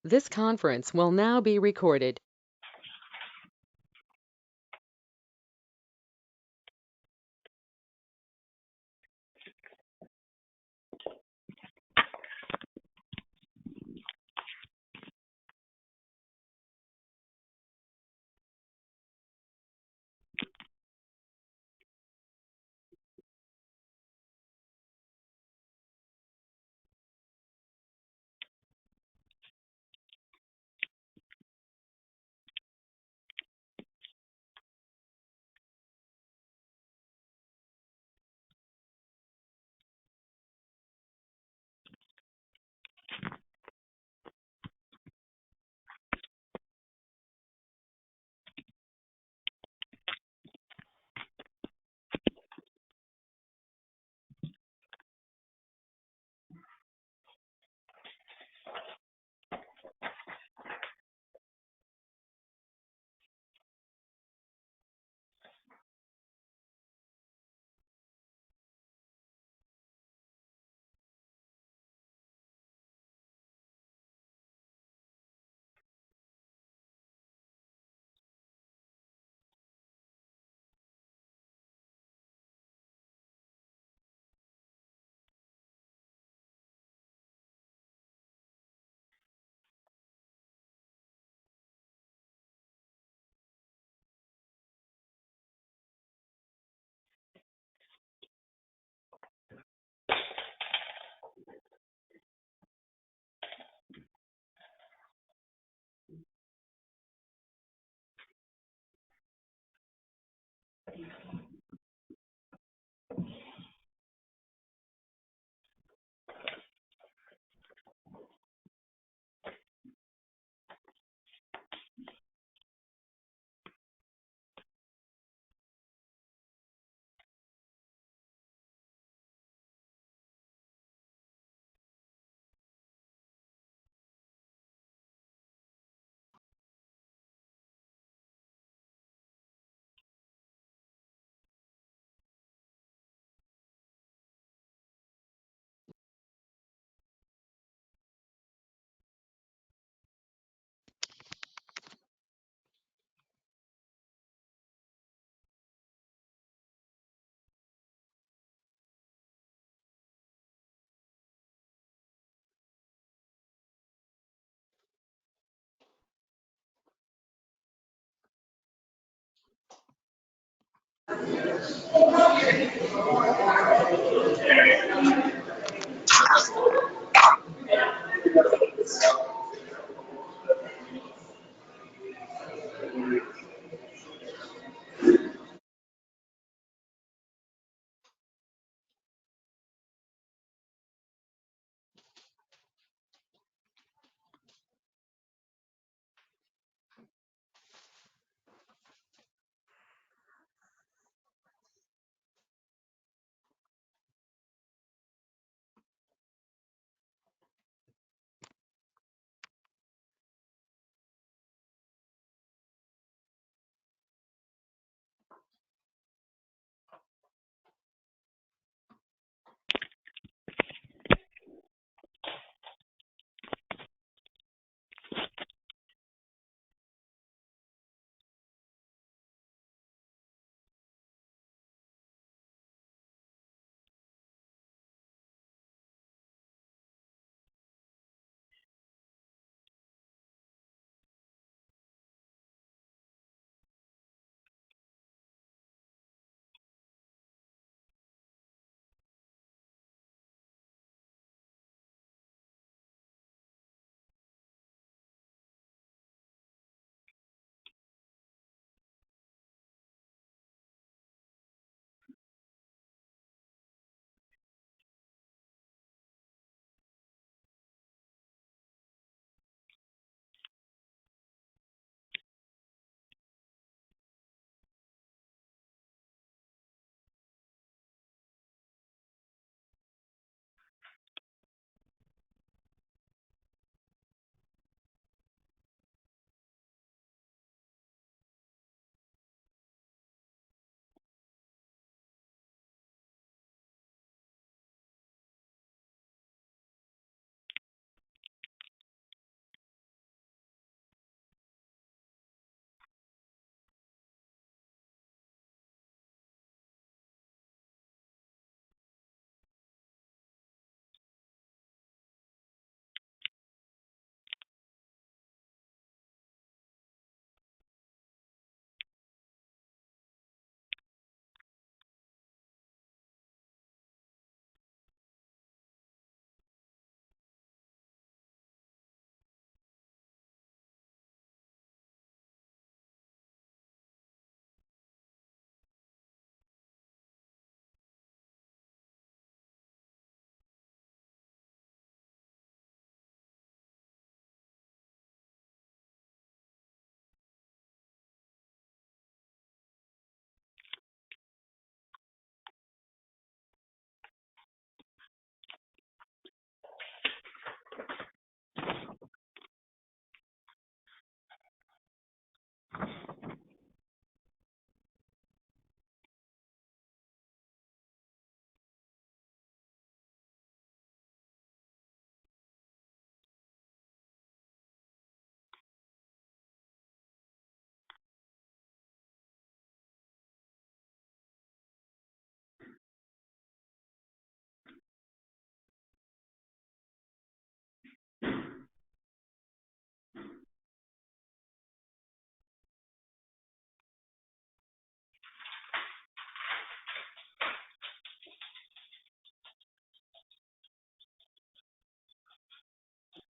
This conference will now be recorded.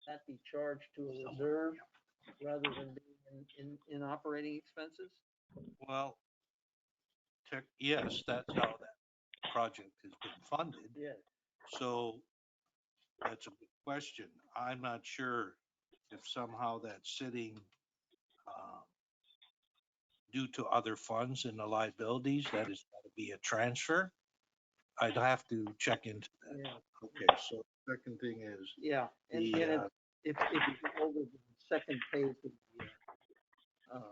that be charged to a reserve rather than being in operating expenses? Well, yes, that's how that project has been funded. Yeah. So that's a good question. I'm not sure if somehow that's sitting uh, due to other funds in the liabilities, that is got to be a transfer. I'd have to check into that. Yeah. Okay, so second thing is Yeah, and the, if you go over the second page of the,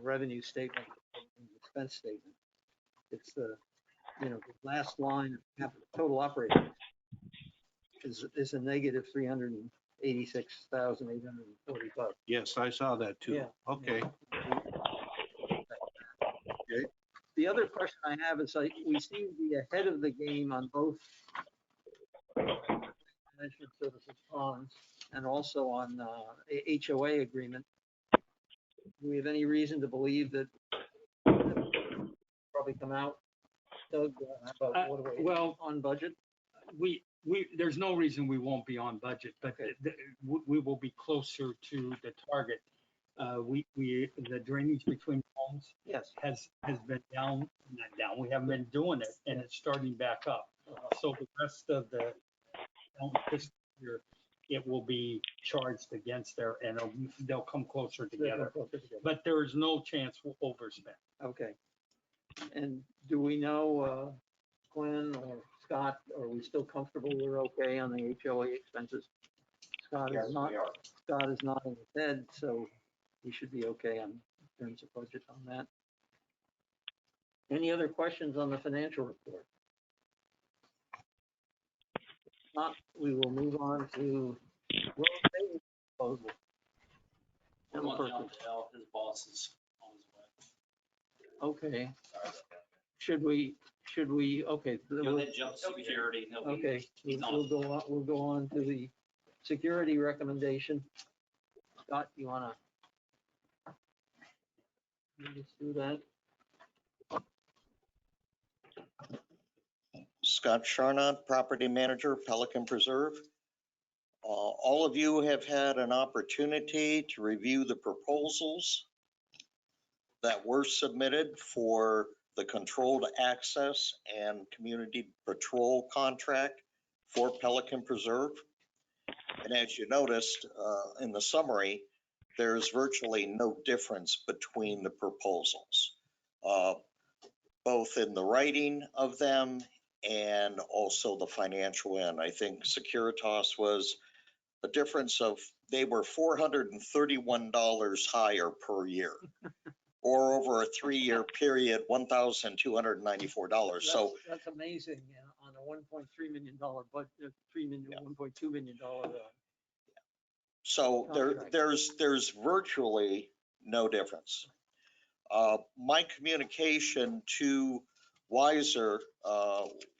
revenue statement, and expense statement, it's the, the last line, total operating is a negative $386,840. yes, I saw that too. Yeah. Okay, okay, The other question I have is, we seem to be ahead of the game on both management services bonds and also on HOA agreement. Do we have any reason to believe that probably come out, Doug, about what are we Well, on budget? there's no reason we won't be on budget, but Okay. we will be closer to the target. The drainage between homes Yes. has been down, not down, we haven't been doing it, and it's starting back up. So the rest of the fiscal year, it will be charged against there, and they'll come closer together. But there is no chance we'll overspend. Okay. And do we know, Glenn or Scott, are we still comfortable we're okay on the HOA expenses? Scott is not, Scott is nodding his head, so he should be okay on in terms of budget on that. Any other questions on the financial report? If not, we will move on to road paving proposal. We're going down to L, his boss is on his way. Okay. Should we, okay. Go ahead, jump security. He'll be- Okay, he's on we'll his go on, to the security recommendation. Scott, you wanna? Let's do that. Scott Charnock, Property Manager, Pelican Preserve. All of you have had an opportunity to review the proposals that were submitted for the controlled access and community patrol contract for Pelican Preserve. And as you noticed in the summary, there's virtually no difference between the proposals, both in the writing of them and also the financial end. I think Securitas was a difference of, they were $431 higher per year, or over a 3-year period, $1,294. So That's amazing, on a $1.3 million budget, $1.2 million. So Contract. there's virtually no difference. My communication to Weiser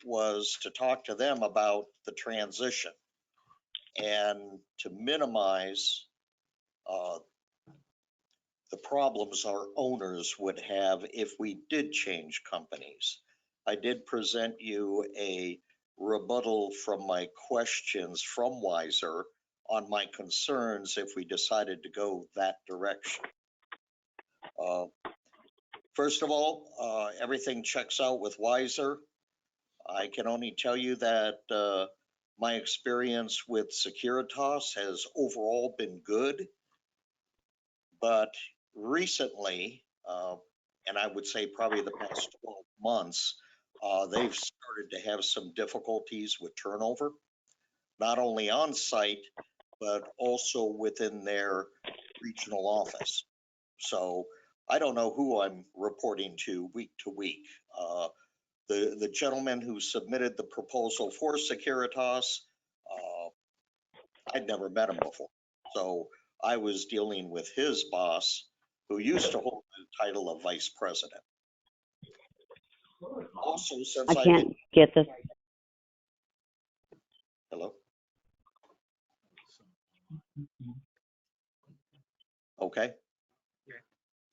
was to talk to them about the transition and to minimize the problems our owners would have if we did change companies. I did present you a rebuttal from my questions from Weiser on my concerns if we decided to go that direction. First of all, everything checks out with Weiser. I can only tell you that my experience with Securitas has overall been good, but recently, and I would say probably the past 12 months, they've started to have some difficulties with turnover, not only on site, but also within their regional office. So I don't know who I'm reporting to week. The gentleman who submitted the proposal for Securitas, I'd never met him before. So I was dealing with his boss, who used to hold the title of vice president. Also, since I can't get this. Hello? Okay.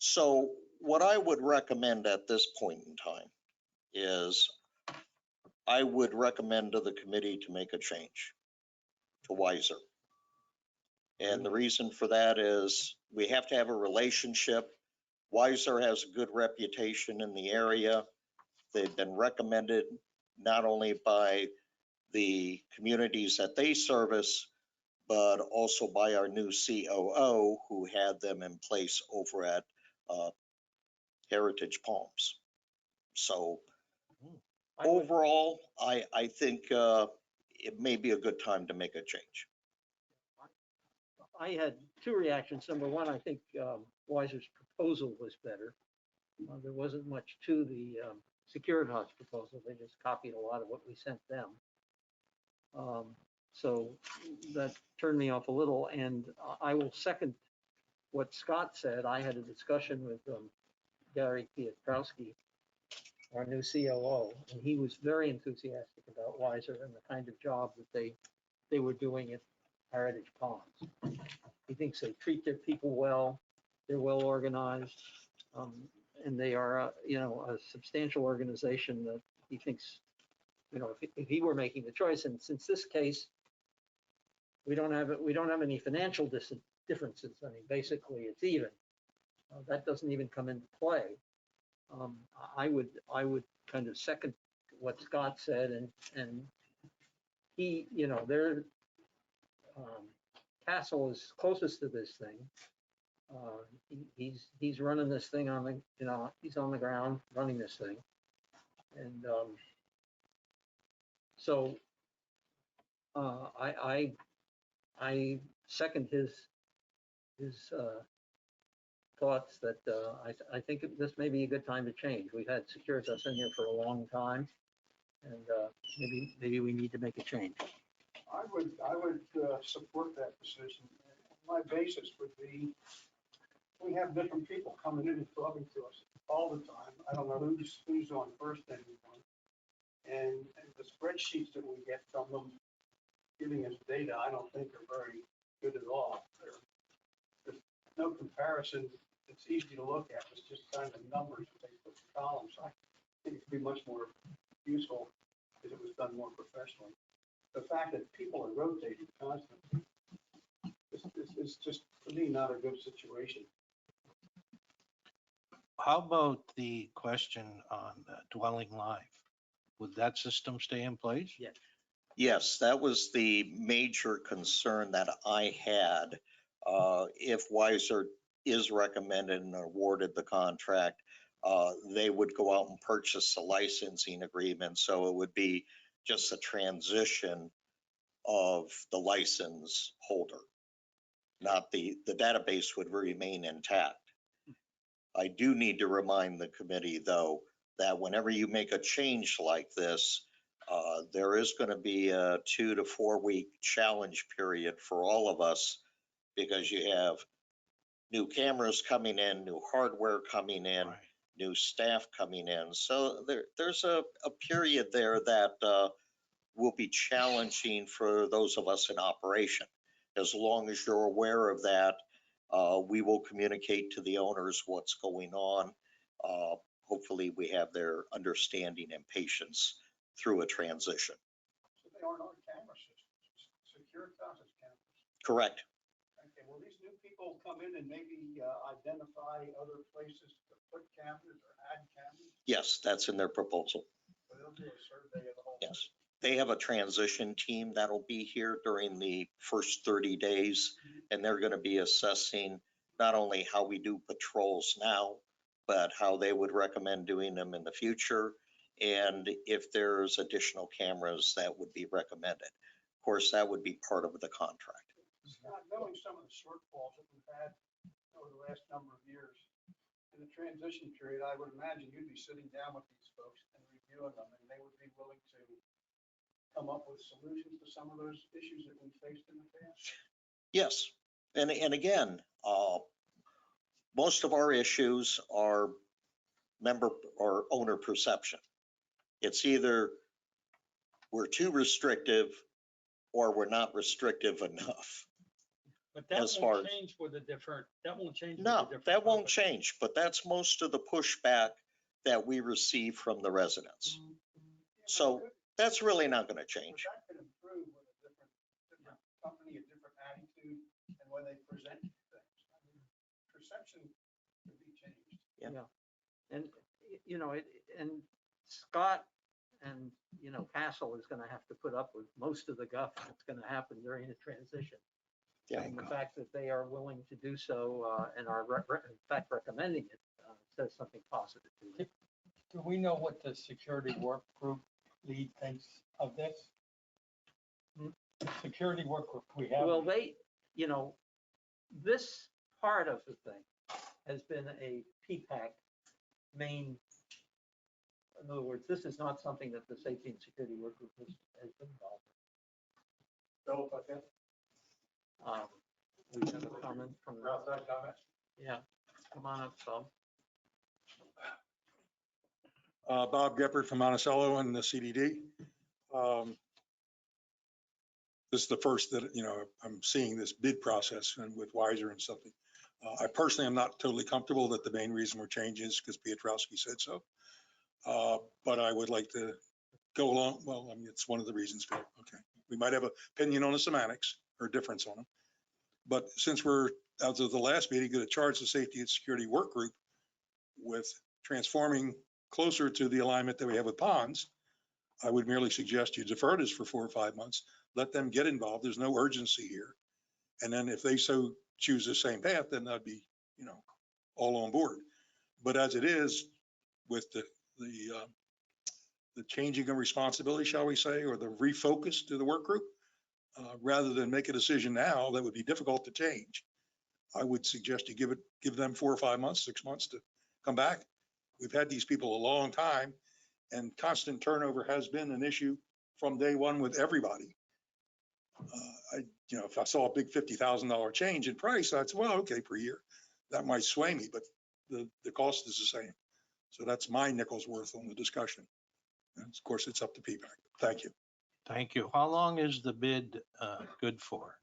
So what I would recommend at this point in time is I would recommend to the committee to make a change to Weiser. And the reason for that is we have to have a relationship. Weiser has a good reputation in the area. They've been recommended not only by the communities that they service, but also by our new COO who had them in place over at Heritage Palms. So overall, I think it may be a good time to make a change. I had two reactions. Number one, I think Weiser's proposal was better. There wasn't much to the Securitas proposal. They just copied a lot of what we sent them. So that turned me off a little, and I will second what Scott said. I had a discussion with Gary Piotrowski, our new COO, and he was very enthusiastic about Weiser and the kind of job that they were doing at Heritage Ponds. He thinks they treat their people well, they're well organized, and they are, a substantial organization that he thinks, if he were making the choice, and since this case, we don't have any financial differences. I mean, basically, it's even. That doesn't even come into play. I would kind of second what Scott said, and he, their Castle is closest to this thing. He's running this thing on the, he's on the ground running this thing, and so I second his thoughts that I think this may be a good time to change. We've had Securitas in here for a long time, and maybe we need to make a change. I would support that decision. My basis would be, we have different people coming in and talking to us all the time. I don't know who's on first anymore. And the spreadsheets that we get from them giving us data, I don't think are very good at all. There's no comparison. It's easy to look at. It's just kind of numbers that they put in columns. I think it could be much more useful if it was done more professionally. The fact that people are rotating constantly is just, for me, not a good situation. How about the question on dwelling life? Would that system stay in place? Yes. Yes, that was the major concern that I had. If Weiser is recommended and awarded the contract, they would go out and purchase a licensing agreement. So it would be just a transition of the license holder, not the database would remain intact. I do need to remind the committee, though, that whenever you make a change like this, there is going to be a 2 to 4 week challenge period for all of us, because you have new cameras coming in, new hardware coming in, Right. new staff coming in. So there's a period there that will be challenging for those of us in operation. As long as you're aware of that, we will communicate to the owners what's going on. Hopefully we have their understanding and patience through a transition. So they aren't on camera systems. Securitas cameras. Correct. Okay, will these new people come in and maybe identify other places to put cameras or add cameras? Yes, that's in their proposal. So they'll do a survey of the whole. Yes. They have a transition team that'll be here during the first 30 days, and they're going to be assessing not only how we do patrols now, but how they would recommend doing them in the future, and if there's additional cameras that would be recommended. Of course, that would be part of the contract. Scott, knowing some of the shortfalls that we've had over the last number of years, in the transition period, I would imagine you'd be sitting down with these folks and reviewing them, and they would be willing to come up with solutions to some of those issues that we faced in the past. Yes, and again, most of our issues are member or owner perception. It's either we're too restrictive or we're not restrictive enough. But that As far won't as- change with a different, that won't change. with a No, different that won't company. change, but that's most of the pushback that we receive from the residents. So that's really not going to But change. that could improve with a different company, a different attitude, and represent things. I mean, perception can be changed. Yeah. And, and Scott and, Castle is gonna have to put up with most of the guff that's gonna happen during the transition. Yeah. And the fact that they are willing to do so, and are in fact recommending it, says something positive to me. Do we know what the security work group lead thinks of this? The security work group we have. Well, this part of the thing has been a PPAC main. In other words, this is not something that the safety and security work group has been involved in. We have a comment from the. Outside comments? Yeah, come on up, Bob. Bob Geppert from Monticello and the CDD. This is the first that, I'm seeing this bid process and with Weiser and something. I personally am not totally comfortable that the main reason we're changing is because Piotrowski said so. But I would like to go along. Well, I mean, it's one of the reasons for it. Okay. We might have an opinion on the semantics or difference on them. But since we're, out of the last meeting, going to charge the safety and security work group with transforming closer to the alignment that we have with ponds, I would merely suggest you defer this for 4 or 5 months. Let them get involved. There's no urgency here. And then if they so choose the same path, then that'd be, all on board. But as it is, with the changing of responsibility, shall we say, or the refocus to the work group, rather than make a decision now that would be difficult to change, I would suggest you give them 4 or 5 months, 6 months to come back. We've had these people a long time, and constant turnover has been an issue from day one with everybody. If I saw a big $50,000 change in price, I'd say, well, okay, per year, that might sway me, but the cost is the same. So that's my nickel's worth on the discussion. And of course, it's up to PPAC. Thank you. Thank you. How long is the bid good for?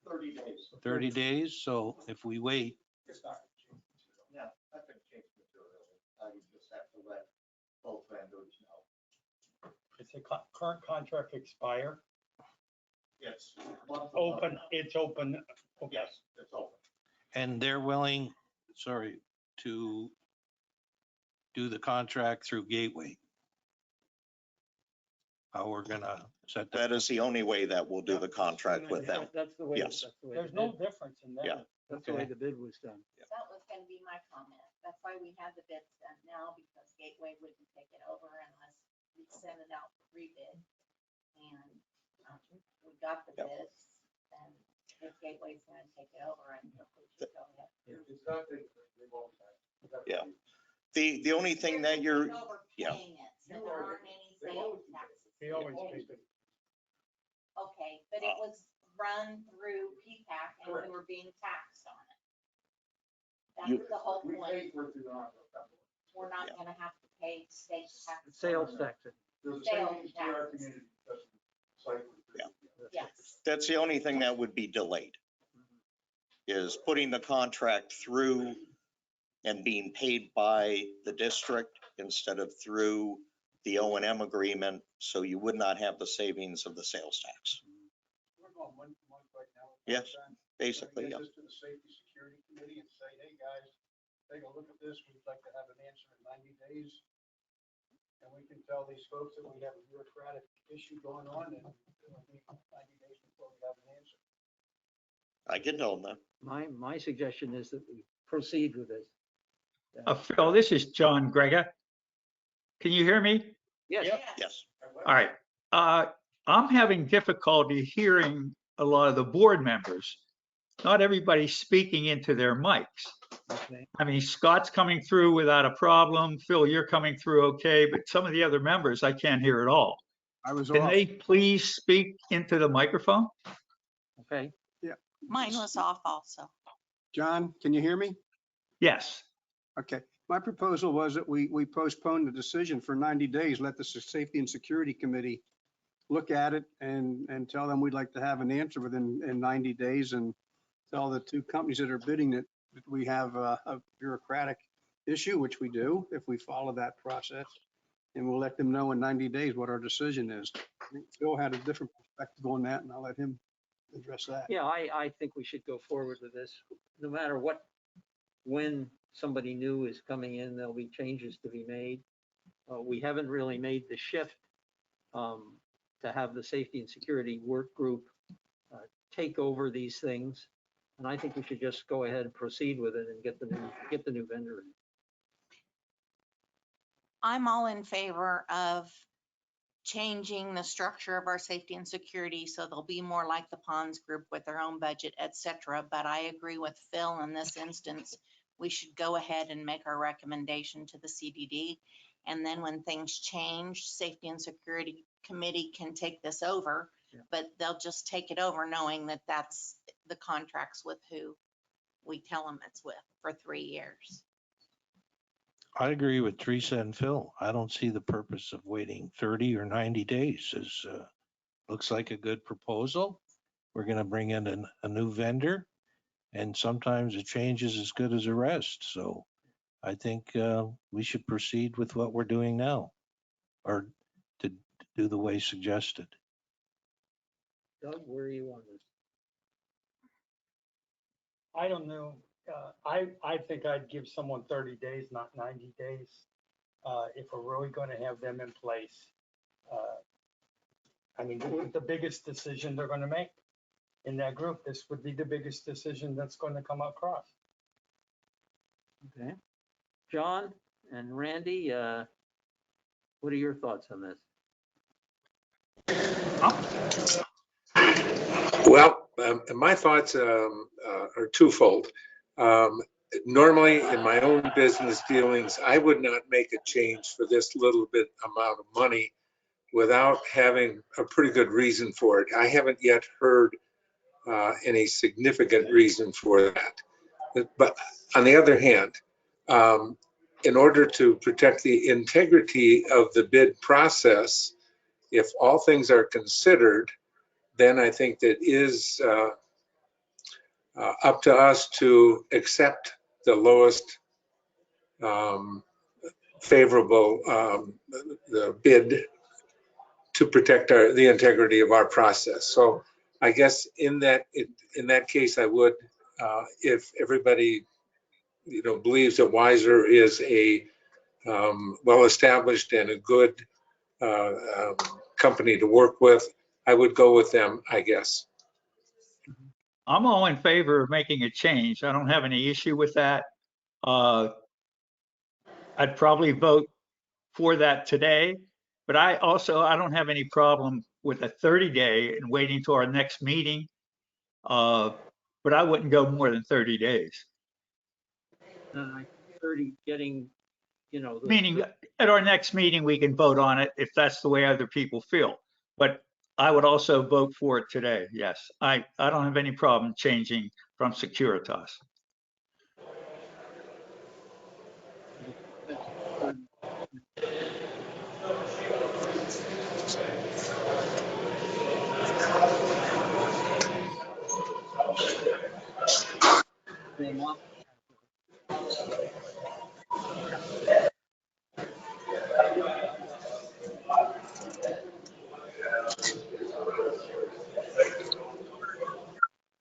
30 days. 30 days? So if we wait, It's not going to change material. Yeah, not going to change material. I would just have to let both vendors know. It's a current contract expire. It's Open, it's open. Okay. Yes, it's open. and they're willing, to do the contract through Gateway. How we're gonna set that. That is the only way that we'll do the contract with them. That's the way. Yes. That's the way There's the no bid- difference in that. Yeah. That's the way the bid was done. That was gonna be my comment. That's why we had the bids done now, because Gateway wouldn't take it over unless we send it out for rebid. And we got the Yep. bids, and if Gateway's gonna take it over, I think we should go ahead. It's not the remote side. Yeah. The only thing that you're, They're overpaying it, so there aren't any sales taxes. They always take it. Okay, but it was run through PPAC and we were being taxed on it. You- That's the whole We point. pay for it through our. We're not Yeah. gonna have to pay state taxes. Sales tax. There's a Sales savings to our taxes. community. That's cycle. Yeah. Yes. that's the only thing that would be delayed, is putting the contract through and being paid by the district instead of through the O&M agreement, so you would not have the savings of the sales tax. We're going 1 month right now. Yes, basically, Get yeah. this to the safety security committee and say, hey, guys, take a look at this. We'd like to have an answer in 90 days. And we can tell these folks that we have a bureaucratic issue going on, and it'll be 90 days before we have an answer. I can tell them that. My suggestion is that we proceed with this. Phil, this is John Gregor. Can you hear me? Yes. Yes. All right. I'm having difficulty hearing a lot of the board members. Not everybody's speaking into their mics. Okay. I mean, Scott's coming through without a problem. Phil, you're coming through okay, but some of the other members, I can't hear at all. I was Can they please speak into the microphone? Okay. Mine was off also. John, can you hear me? Yes. Okay. My proposal was that we postpone the decision for 90 days, let the Safety and Security Committee look at it and tell them we'd like to have an answer within 90 days, and tell the 2 companies that are bidding that we have a bureaucratic issue, which we do if we follow that process. And we'll let them know in 90 days what our decision is. I think Phil had a different perspective on that, and I'll let him address that. Yeah, I think we should go forward with this, no matter when somebody new is coming in, there'll be changes to be made. We haven't really made the shift to have the safety and security work group take over these things. And I think we should just go ahead and proceed with it and get the new vendor in. I'm all in favor of changing the structure of our safety and security so they'll be more like the ponds group with their own budget, et cetera. But I agree with Phil in this instance. We should go ahead and make our recommendation to the CDD. And then when things change, Safety and Security Committee can take this over, but they'll just take it over knowing that that's the contracts with who we tell them it's with for 3 years. I agree with Teresa and Phil. I don't see the purpose of waiting 30 or 90 days. Looks like a good proposal. We're going to bring in a new vendor, and sometimes a change is as good as a rest. So I think we should proceed with what we're doing now, or to do the way suggested. Doug, where are you on this? I don't know. I think I'd give someone 30 days, not 90 days. If we're really going to have them in place. I mean, this is the biggest decision they're going to make in that group. This would be the biggest decision that's going to come across. Okay. John and Randy, what are your thoughts on this? Well, my thoughts are twofold. Normally, in my own business dealings, I would not make a change for this little bit amount of money without having a pretty good reason for it. I haven't yet heard any significant reason for that. But on the other hand, in order to protect the integrity of the bid process, if all things are considered, then I think that is up to us to accept the lowest favorable the bid to protect the integrity of our process. So I guess in that case, I would, if everybody believes that Weiser is a well-established and a good company to work with, I would go with them, I guess. I'm all in favor of making a change. I don't have any issue with that. I'd probably vote for that today, but I don't have any problem with a 30-day and waiting till our next meeting. But I wouldn't go more than 30 days. 30 getting, Meaning at our next meeting, we can vote on it if that's the way other people feel. But I would also vote for it today. Yes, I don't have any problem changing from Securitas.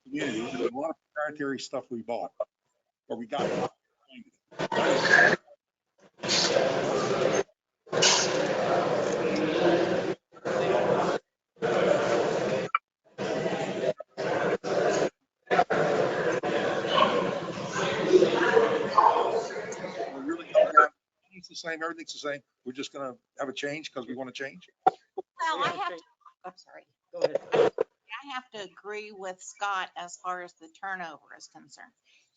Community, there's a lot of proprietary stuff we bought, or we got. It's the same, everything's the same. We're just gonna have a change because we want to change. Well, I'm sorry. Go ahead. I have to agree with Scott as far as the turnover is concerned.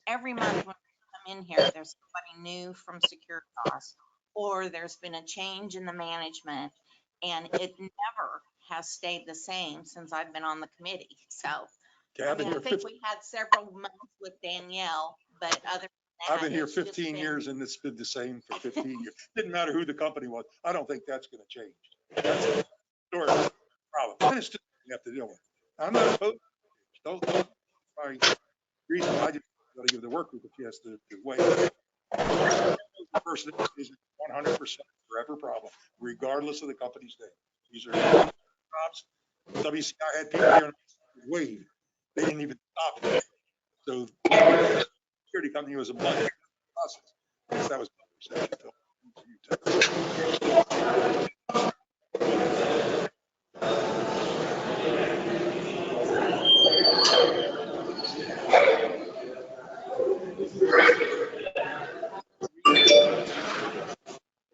Every month when we come in here, there's somebody new from Securitas, or there's been a change in the management, and it never has stayed the same since I've been on the committee. So, Okay, I mean, I think we had several months with Danielle, but other than that, I've been here it's just 15 been- years and it's been the same for 15 years. Didn't matter who the company was. I don't think that's going to change. That's a story problem. And it's just you have to deal with. I'm not opposed. Don't. Sorry. Reason I just got to give the work group a chance to wait. The person is 100% forever problem, regardless of the company's name. These are jobs. WCI had people here wave. They didn't even stop it. So the security company was a budget process. I guess that was my perception, Phil.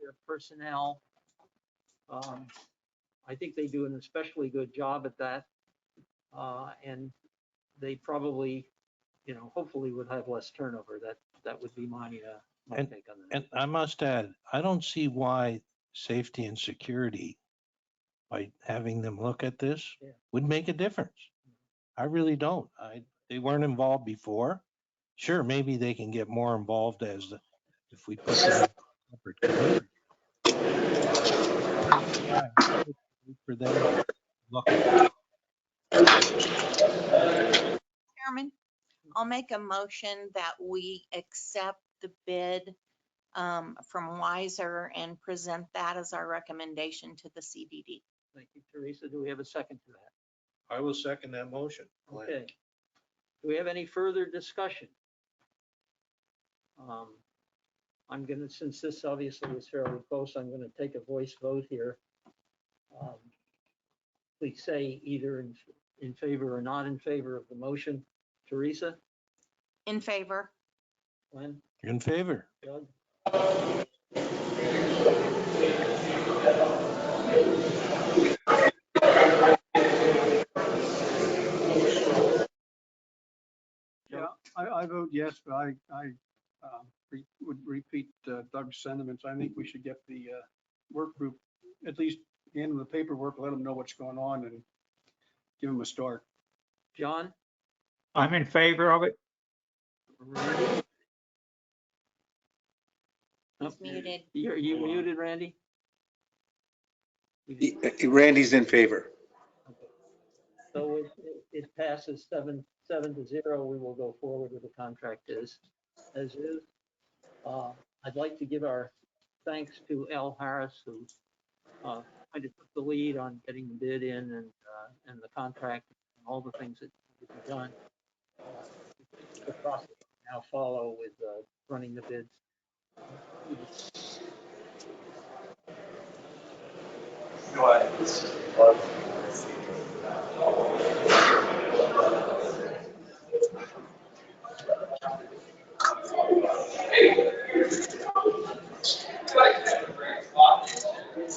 Their personnel. I think they do an especially good job at that. And they probably, hopefully would have less turnover. That would be my take on that. And I must add, I don't see why safety and security, by having them look at this, Yeah. would make a difference. I really don't. They weren't involved before. Sure, maybe they can get more involved if we put them in separate committees. Yeah, for them to look at Chairman, I'll make a motion that we accept the bid from Wiser and present that as our recommendation to the CDD. Thank you, Teresa. Do we have a second to that? I will second that motion. Okay. Do we have any further discussion? I'm gonna, since this obviously was fairly close, I'm gonna take a voice vote here. Please say either in favor or not in favor of the motion. Teresa, In favor? Glenn, In favor? Doug? Yeah, I vote yes, but I would repeat Doug's sentiments. I think we should get the work group, at least hand them the paperwork, let them know what's going on and give them a start. John? I'm in favor of it. Randy? He's muted. You muted, Randy? Randy's in favor. So it passes 7-0. We will go forward with the contract as is. I'd like to give our thanks to Al Harris, who kind of took the lead on getting the bid in and the contract and all the things that need to be done. The process will now follow with running the bids.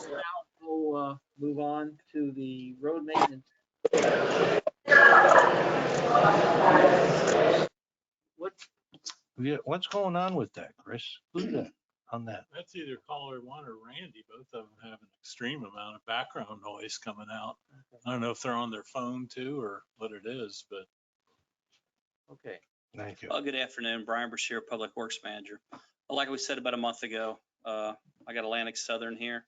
Now we'll move on to the road maintenance. What's going on with that, Chris? Who's that on that? That's either caller one or Randy. Both of them have an extreme amount of background noise coming out. I don't know if they're on their phone too or what it is, but. Okay. Thank you. Well, good afternoon, Brian Brashear, Public Works Manager. Like we said about a month ago, I got Atlantic Southern here.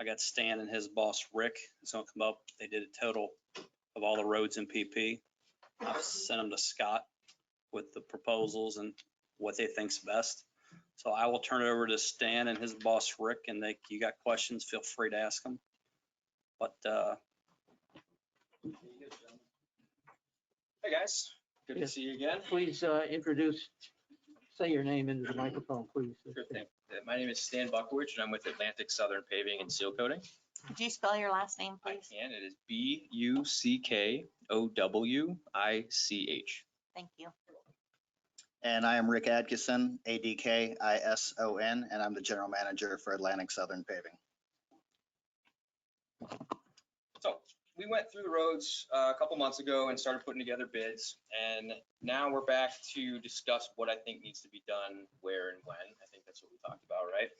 I got Stan and his boss, Rick, is gonna come up. They did a total of all the roads in PP. I've sent them to Scott with the proposals and what they think's best. So I will turn it over to Stan and his boss, Rick, and you got questions, feel free to ask them. But, hey guys, good to see you again. Please say your name into the microphone, please. Sure thing. My name is Stan Buckowicz, and I'm with Atlantic Southern Paving and Seal Coating. Could you spell your last name, I please? can. It is Buckowich. Thank you. And I am Rick Adkison, ADKISON, and I'm the general manager for Atlantic Southern Paving. So we went through the roads a couple months ago and started putting together bids. And now we're back to discuss what I think needs to be done, where and when. I think that's what we talked about, right?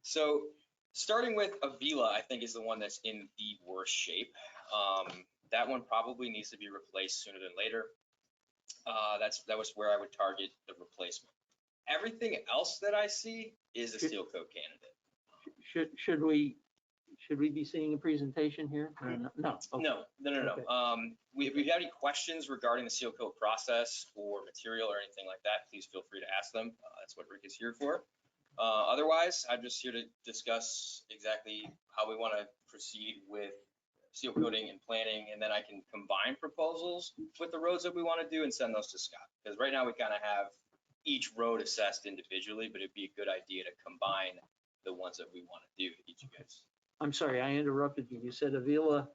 So starting with Avila, I think is the one that's in the worst shape. That one probably needs to be replaced sooner than later. That was where I would target the replacement. Everything else that I see is a steel coat candidate. Should we be seeing a presentation here? No. Okay. No. Okay. If you have any questions regarding the seal coat process or material or anything like that, please feel free to ask them. That's what Rick is here for. Otherwise, I'm just here to discuss exactly how we want to proceed with seal coating and planning, and then I can combine proposals with the roads that we want to do and send those to Scott. Because right now we kind of have each road assessed individually, but it'd be a good idea to combine the ones that we want to do, each of you guys. I'm sorry, I interrupted you. You said Avila,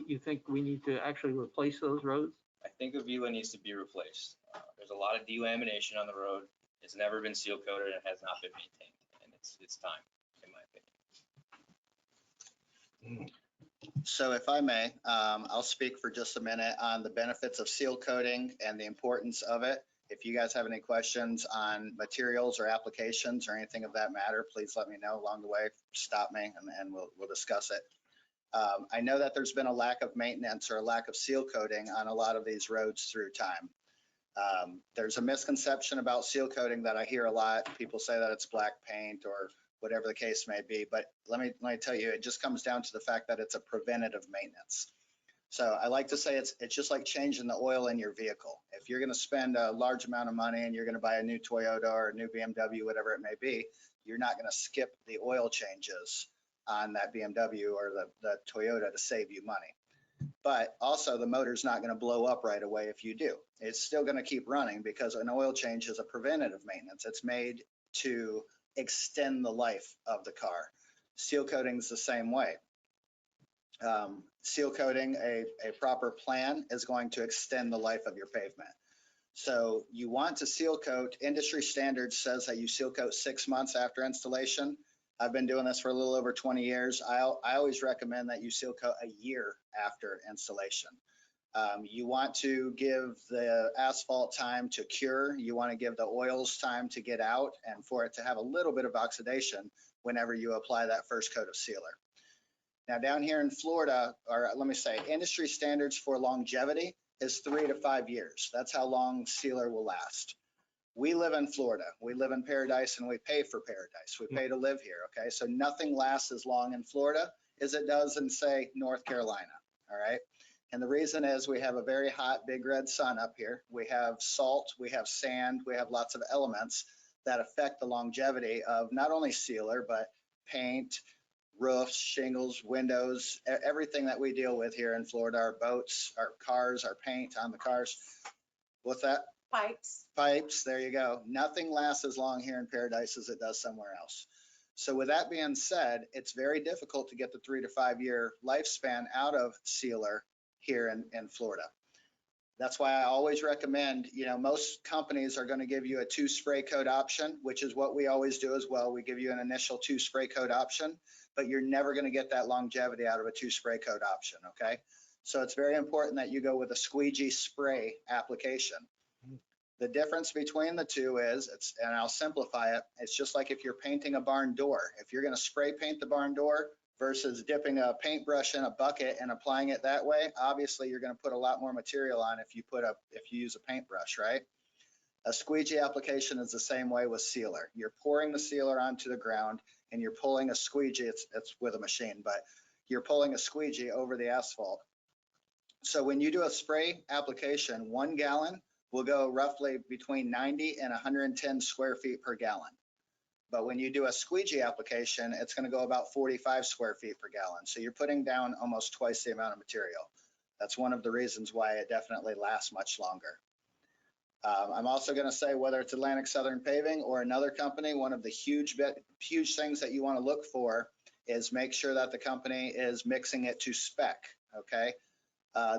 you think we need to actually replace those roads? I think Avila needs to be replaced. There's a lot of delamination on the road. It's never been seal coated and has not been maintained, and it's time, in my opinion. So if I may, I'll speak for just a minute on the benefits of seal coating and the importance of it. If you guys have any questions on materials or applications or anything of that matter, please let me know along the way. Stop me and we'll discuss it. I know that there's been a lack of maintenance or a lack of seal coating on a lot of these roads through time. There's a misconception about seal coating that I hear a lot. People say that it's black paint or whatever the case may be, but let me tell you, it just comes down to the fact that it's a preventative maintenance. So I like to say it's just like changing the oil in your vehicle. If you're going to spend a large amount of money and you're going to buy a new Toyota or a new BMW, whatever it may be, you're not going to skip the oil changes on that BMW or the Toyota to save you money. But also the motor's not going to blow up right away if you do. It's still going to keep running because an oil change is a preventative maintenance. It's made to extend the life of the car. Seal coating is the same way. Seal coating, a proper plan is going to extend the life of your pavement. So you want to seal coat. Industry standard says that you seal coat 6 months after installation. I've been doing this for a little over 20 years. I always recommend that you seal coat a year after installation. You want to give the asphalt time to cure. You want to give the oils time to get out and for it to have a little bit of oxidation whenever you apply that first coat of sealer. Now down here in Florida, or let me say, industry standards for longevity is 3 to 5 years. That's how long sealer will last. We live in Florida. We live in paradise and we pay for paradise. We pay to live here, okay? So nothing lasts as long in Florida as it does in, say, North Carolina, all right? And the reason is we have a very hot, big red sun up here. We have salt, we have sand, we have lots of elements that affect the longevity of not only sealer, but paint, roofs, shingles, windows, everything that we deal with here in Florida, our boats, our cars, our paint on the cars. What's that? Pipes. Pipes, there you go. Nothing lasts as long here in paradise as it does somewhere else. So with that being said, it's very difficult to get the 3 to 5 year lifespan out of sealer here in Florida. That's why I always recommend, most companies are going to give you a 2 spray coat option, which is what we always do as well. We give you an initial 2 spray coat option, but you're never going to get that longevity out of a 2 spray coat option, okay? So it's very important that you go with a squeegee spray application. The difference between the two is, and I'll simplify it, it's just like if you're painting a barn door. If you're going to spray paint the barn door versus dipping a paintbrush in a bucket and applying it that way, obviously you're going to put a lot more material on if you use a paintbrush, right? A squeegee application is the same way with sealer. You're pouring the sealer onto the ground and you're pulling a squeegee, it's with a machine, but you're pulling a squeegee over the asphalt. So when you do a spray application, 1 gallon will go roughly between 90 and 110 square feet per gallon. But when you do a squeegee application, it's going to go about 45 square feet per gallon. So you're putting down almost twice the amount of material. That's one of the reasons why it definitely lasts much longer. I'm also going to say, whether it's Atlantic Southern Paving or another company, one of the huge things that you want to look for is make sure that the company is mixing it to spec, okay?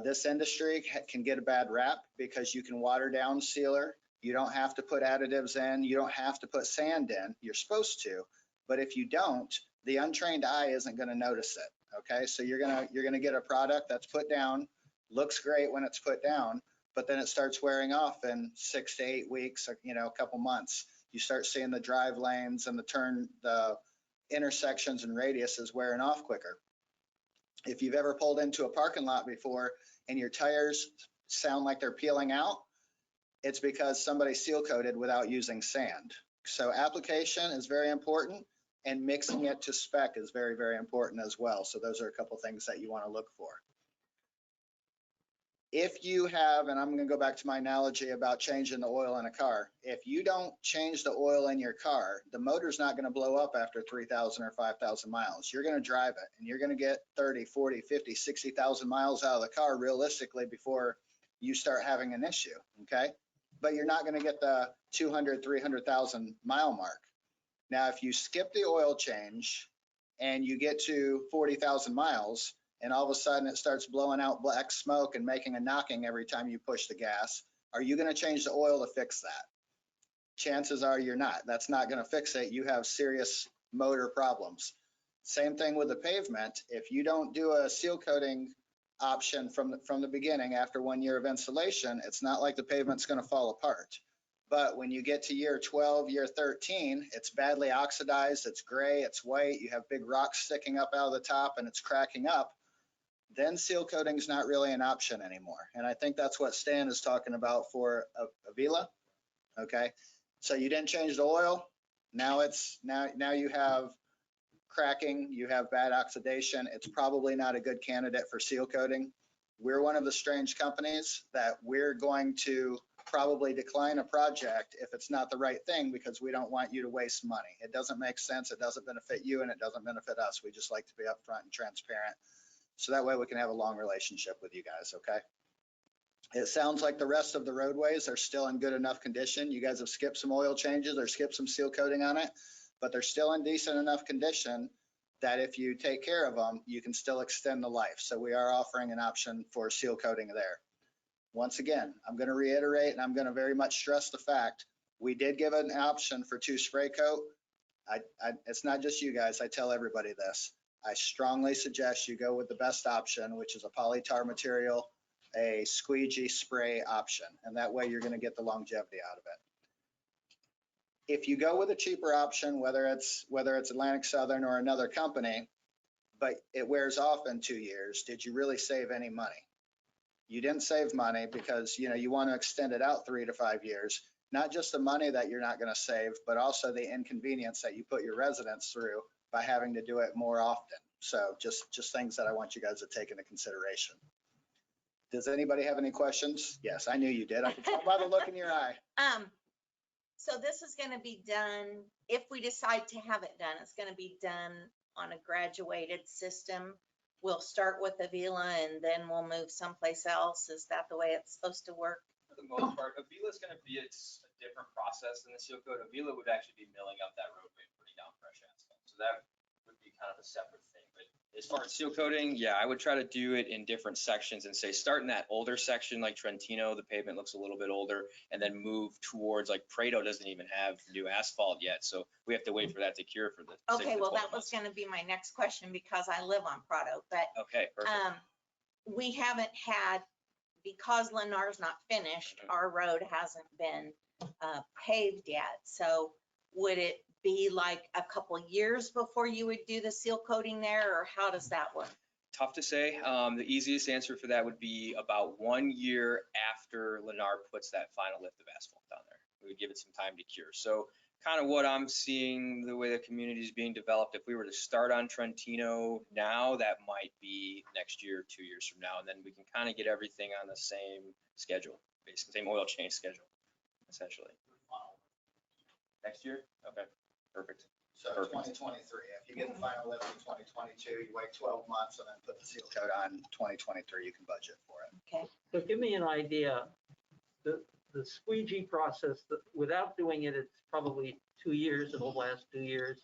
This industry can get a bad rap because you can water down sealer. You don't have to put additives in. You don't have to put sand in. You're supposed to, but if you don't, the untrained eye isn't going to notice it. Okay, so you're gonna get a product that's put down, looks great when it's put down, but then it starts wearing off in 6 to 8 weeks, or, a couple months. You start seeing the drive lanes and the intersections and radiuses wearing off quicker. If you've ever pulled into a parking lot before and your tires sound like they're peeling out, it's because somebody seal coated without using sand. So application is very important, and mixing it to spec is very, very important as well. So those are a couple things that you want to look for. If you have, and I'm going to go back to my analogy about changing the oil in a car. If you don't change the oil in your car, the motor's not going to blow up after 3,000 or 5,000 miles. You're going to drive it and you're going to get 30, 40, 50, 60,000 miles out of the car realistically before you start having an issue. Okay. But you're not going to get the 200, 300,000 mile mark. Now, if you skip the oil change and you get to 40,000 miles, and all of a sudden it starts blowing out black smoke and making a knocking every time you push the gas, are you going to change the oil to fix that? Chances are you're not. That's not going to fix it. You have serious motor problems. Same thing with the pavement. If you don't do a seal coating option from the beginning after 1 year of installation, it's not like the pavement's going to fall apart. But when you get to year 12, year 13, it's badly oxidized, it's gray, it's white, you have big rocks sticking up out of the top and it's cracking up, then seal coating is not really an option anymore. And I think that's what Stan is talking about for Avila. Okay, so you didn't change the oil. Now you have cracking, you have bad oxidation. It's probably not a good candidate for seal coating. We're one of the strange companies that we're going to probably decline a project if it's not the right thing, because we don't want you to waste money. It doesn't make sense. It doesn't benefit you and it doesn't benefit us. We just like to be upfront and transparent. So that way we can have a long relationship with you guys, okay? It sounds like the rest of the roadways are still in good enough condition. You guys have skipped some oil changes or skipped some seal coating on it, but they're still in decent enough condition that if you take care of them, you can still extend the life. So we are offering an option for seal coating there. Once again, I'm going to reiterate and I'm going to very much stress the fact we did give an option for 2 spray coat. It's not just you guys. I tell everybody this. I strongly suggest you go with the best option, which is a polytar material, a squeegee spray option. And that way you're going to get the longevity out of it. If you go with a cheaper option, whether it's Atlantic Southern or another company, but it wears off in 2 years, did you really save any money? You didn't save money because you want to extend it out 3 to 5 years. Not just the money that you're not going to save, but also the inconvenience that you put your residents through by having to do it more often. So just things that I want you guys to take into consideration. Does anybody have any questions? Yes, I knew you did. I could tell by the look in your eye. So this is going to be done, if we decide to have it done, it's going to be done on a graduated system. We'll start with Avila and then we'll move someplace else. Is that the way it's supposed to work? For the most part, Avila is going to be a different process than the seal coat. Avila would actually be milling up that roadway and putting down fresh asphalt. So that would be kind of a separate thing. But as far as seal coating, yeah, I would try to do it in different sections and say start in that older section like Trentino, the pavement looks a little bit older, and then move towards like Prado doesn't even have new asphalt yet. So we have to wait for that to cure for the 6 Okay, to well, 12 that was months. going to be my next question because I live on Prado, but Okay, perfect. we haven't had, because Lennar's not finished, our road hasn't been paved yet. So would it be like a couple years before you would do the seal coating there, or how does that work? Tough to say. The easiest answer for that would be about 1 year after Lennar puts that final lift of asphalt down there. We would give it some time to cure. So kind of what I'm seeing, the way the community is being developed, if we were to start on Trentino now, that might be next year, 2 years from now. And then we can kind of get everything on the same schedule, basically same oil change schedule, essentially. Next year? Okay, perfect. So 2023, if you get the final lift in 2022, you wait 12 months and then put the seal coat on 2023, you can budget for it. Okay. So give me an idea, the squeegee process, without doing it, it's probably 2 years, it'll last 2 years.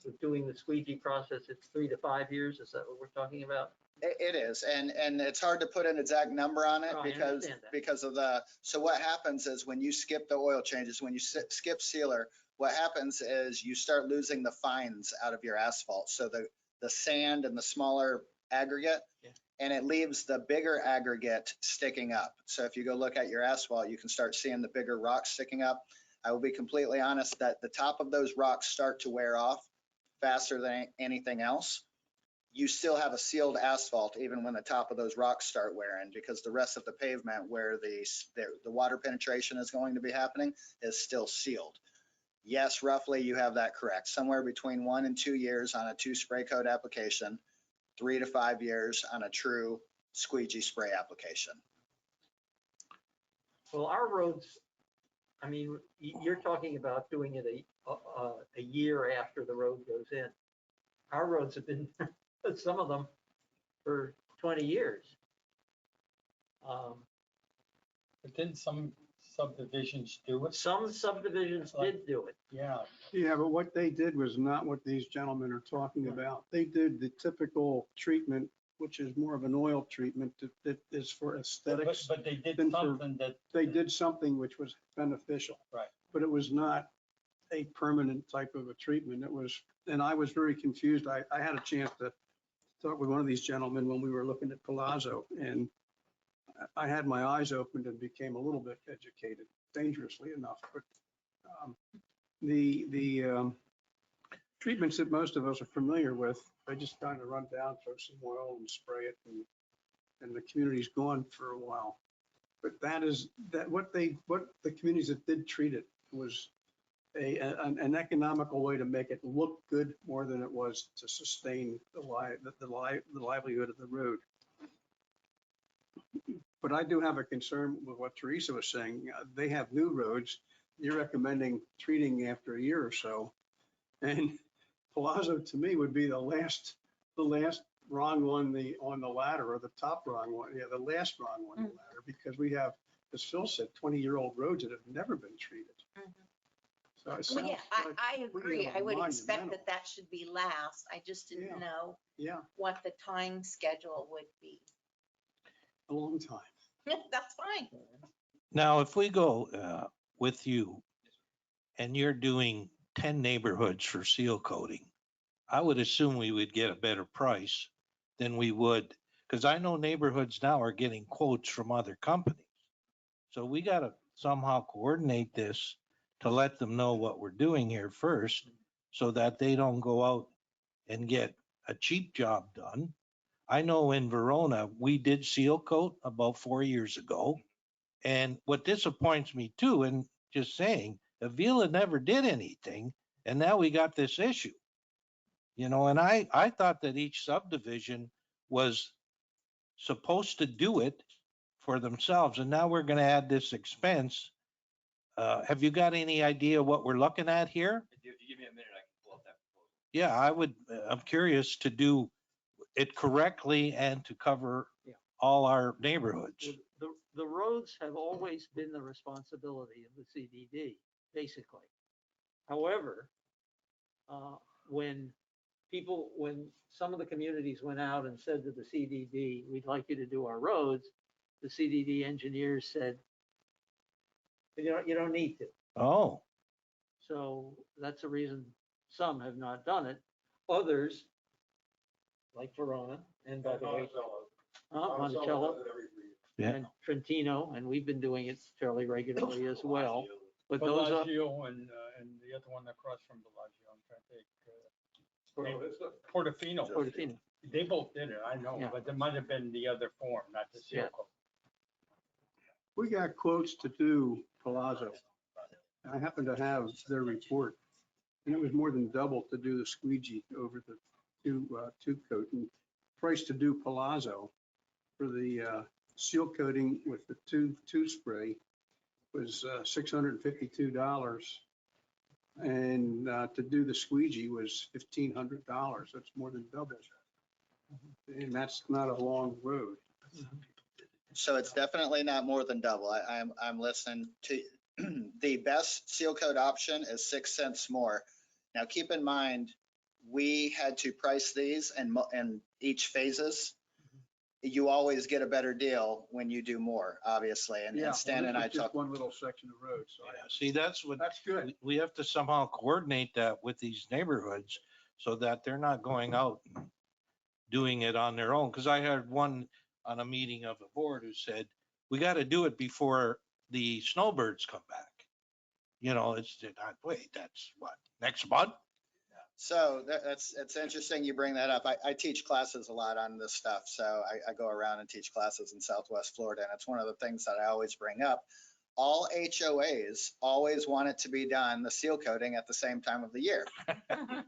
With doing the squeegee process, it's 3 to 5 years, is that what we're talking about? It is, and it's hard to put an exact number on it Oh, because of the, so what happens is when you skip the oil changes, when you skip sealer, what happens is you start losing the fines out of your asphalt. So the sand and the smaller aggregate, and it leaves the bigger aggregate sticking up. So if you go look at your asphalt, you can start seeing the bigger rocks sticking up. I will be completely honest that the top of those rocks start to wear off faster than anything else. You still have a sealed asphalt even when the top of those rocks start wearing, because the rest of the pavement where the water penetration is going to be happening is still sealed. Yes, roughly you have that correct. Somewhere between 1 and 2 years on a 2 spray coat application, 3 to 5 years on a true squeegee spray application. Well, our roads, I mean, you're talking about doing it a year after the road goes in. Our roads have been, some of them, for 20 years. But didn't some subdivisions do it? Some subdivisions did do it. Yeah, Yeah, but what they did was not what these gentlemen are talking about. They did the typical treatment, which is more of an oil treatment that is for aesthetics. but they did Then for- something that, They did something which was beneficial. Right. But it was not a permanent type of a treatment. It was, and I was very confused. I had a chance to talk with one of these gentlemen when we were looking at Palazzo, and I had my eyes opened and became a little bit educated, dangerously enough. But the treatments that most of us are familiar with, they just kind of run down, throw some oil and spray it, and the community's gone for a while. But what the communities that did treat it was an economical way to make it look good more than it was to sustain the livelihood of the road. But I do have a concern with what Teresa was saying. They have new roads. You're recommending treating after a year or so. And Palazzo to me would be the last wrong one on the ladder, or the top wrong one. Yeah, the last wrong one on the ladder, because we have, as Phil said, 20-year-old roads that have never been treated. So it Well, sounds yeah, like I we agree. have I a would expect monumental- that should be last. I just Yeah. didn't know Yeah, what the time schedule would be. a long time. That's fine. Now, if we go with you and you're doing 10 neighborhoods for seal coating, I would assume we would get a better price than we would, because I know neighborhoods now are getting quotes from other companies. So we got to somehow coordinate this to let them know what we're doing here first, so that they don't go out and get a cheap job done. I know in Verona, we did seal coat about 4 years ago. And what disappoints me too, and just saying, Avila never did anything, and now we got this issue. You know, and I thought that each subdivision was supposed to do it for themselves, and now we're gonna add this expense. Have you got any idea what we're looking at here? If you give me a minute, I can pull up that proposal. Yeah, I'm curious to do it correctly and to cover Yeah. all our neighborhoods. The roads have always been the responsibility of the CDD, basically. However, when some of the communities went out and said to the CDD, we'd like you to do our roads, the CDD engineers said, you don't need to. Oh, So that's the reason some have not done it. Others, like Verona, and by the way, Monticello yeah. and Trentino, and we've been doing it fairly regularly as well. But those are, Bellagio and the other one across from Bellagio, I'm trying to think. Portofino. Portofino. They both did it, I know, Yeah. but there might have been the other form, not the seal Yeah. coat. We got quotes to do Palazzo. I happen to have their report, and it was more than double to do the squeegee over the two coat. And price to do Palazzo for the seal coating with the two spray was $652. And to do the squeegee was $1,500. That's more than double. And that's not a long road. So it's definitely not more than double. I'm listening to, the best seal coat option is 6 cents more. Now, keep in mind, we had to price these and each phases. You always get a better deal when you do more, obviously. And Stan and I Just talked. one little section of road. So Yeah, see, that's what, that's good. we have to somehow coordinate that with these neighborhoods so that they're not going out and doing it on their own. Because I heard one on a meeting of the board who said, we got to do it before the snowbirds come back. You know, wait, that's what, next month? So it's interesting you bring that up. I teach classes a lot on this stuff. So I go around and teach classes in Southwest Florida. And it's one of the things that I always bring up. All HOAs always want it to be done, the seal coating, at the same time of the year,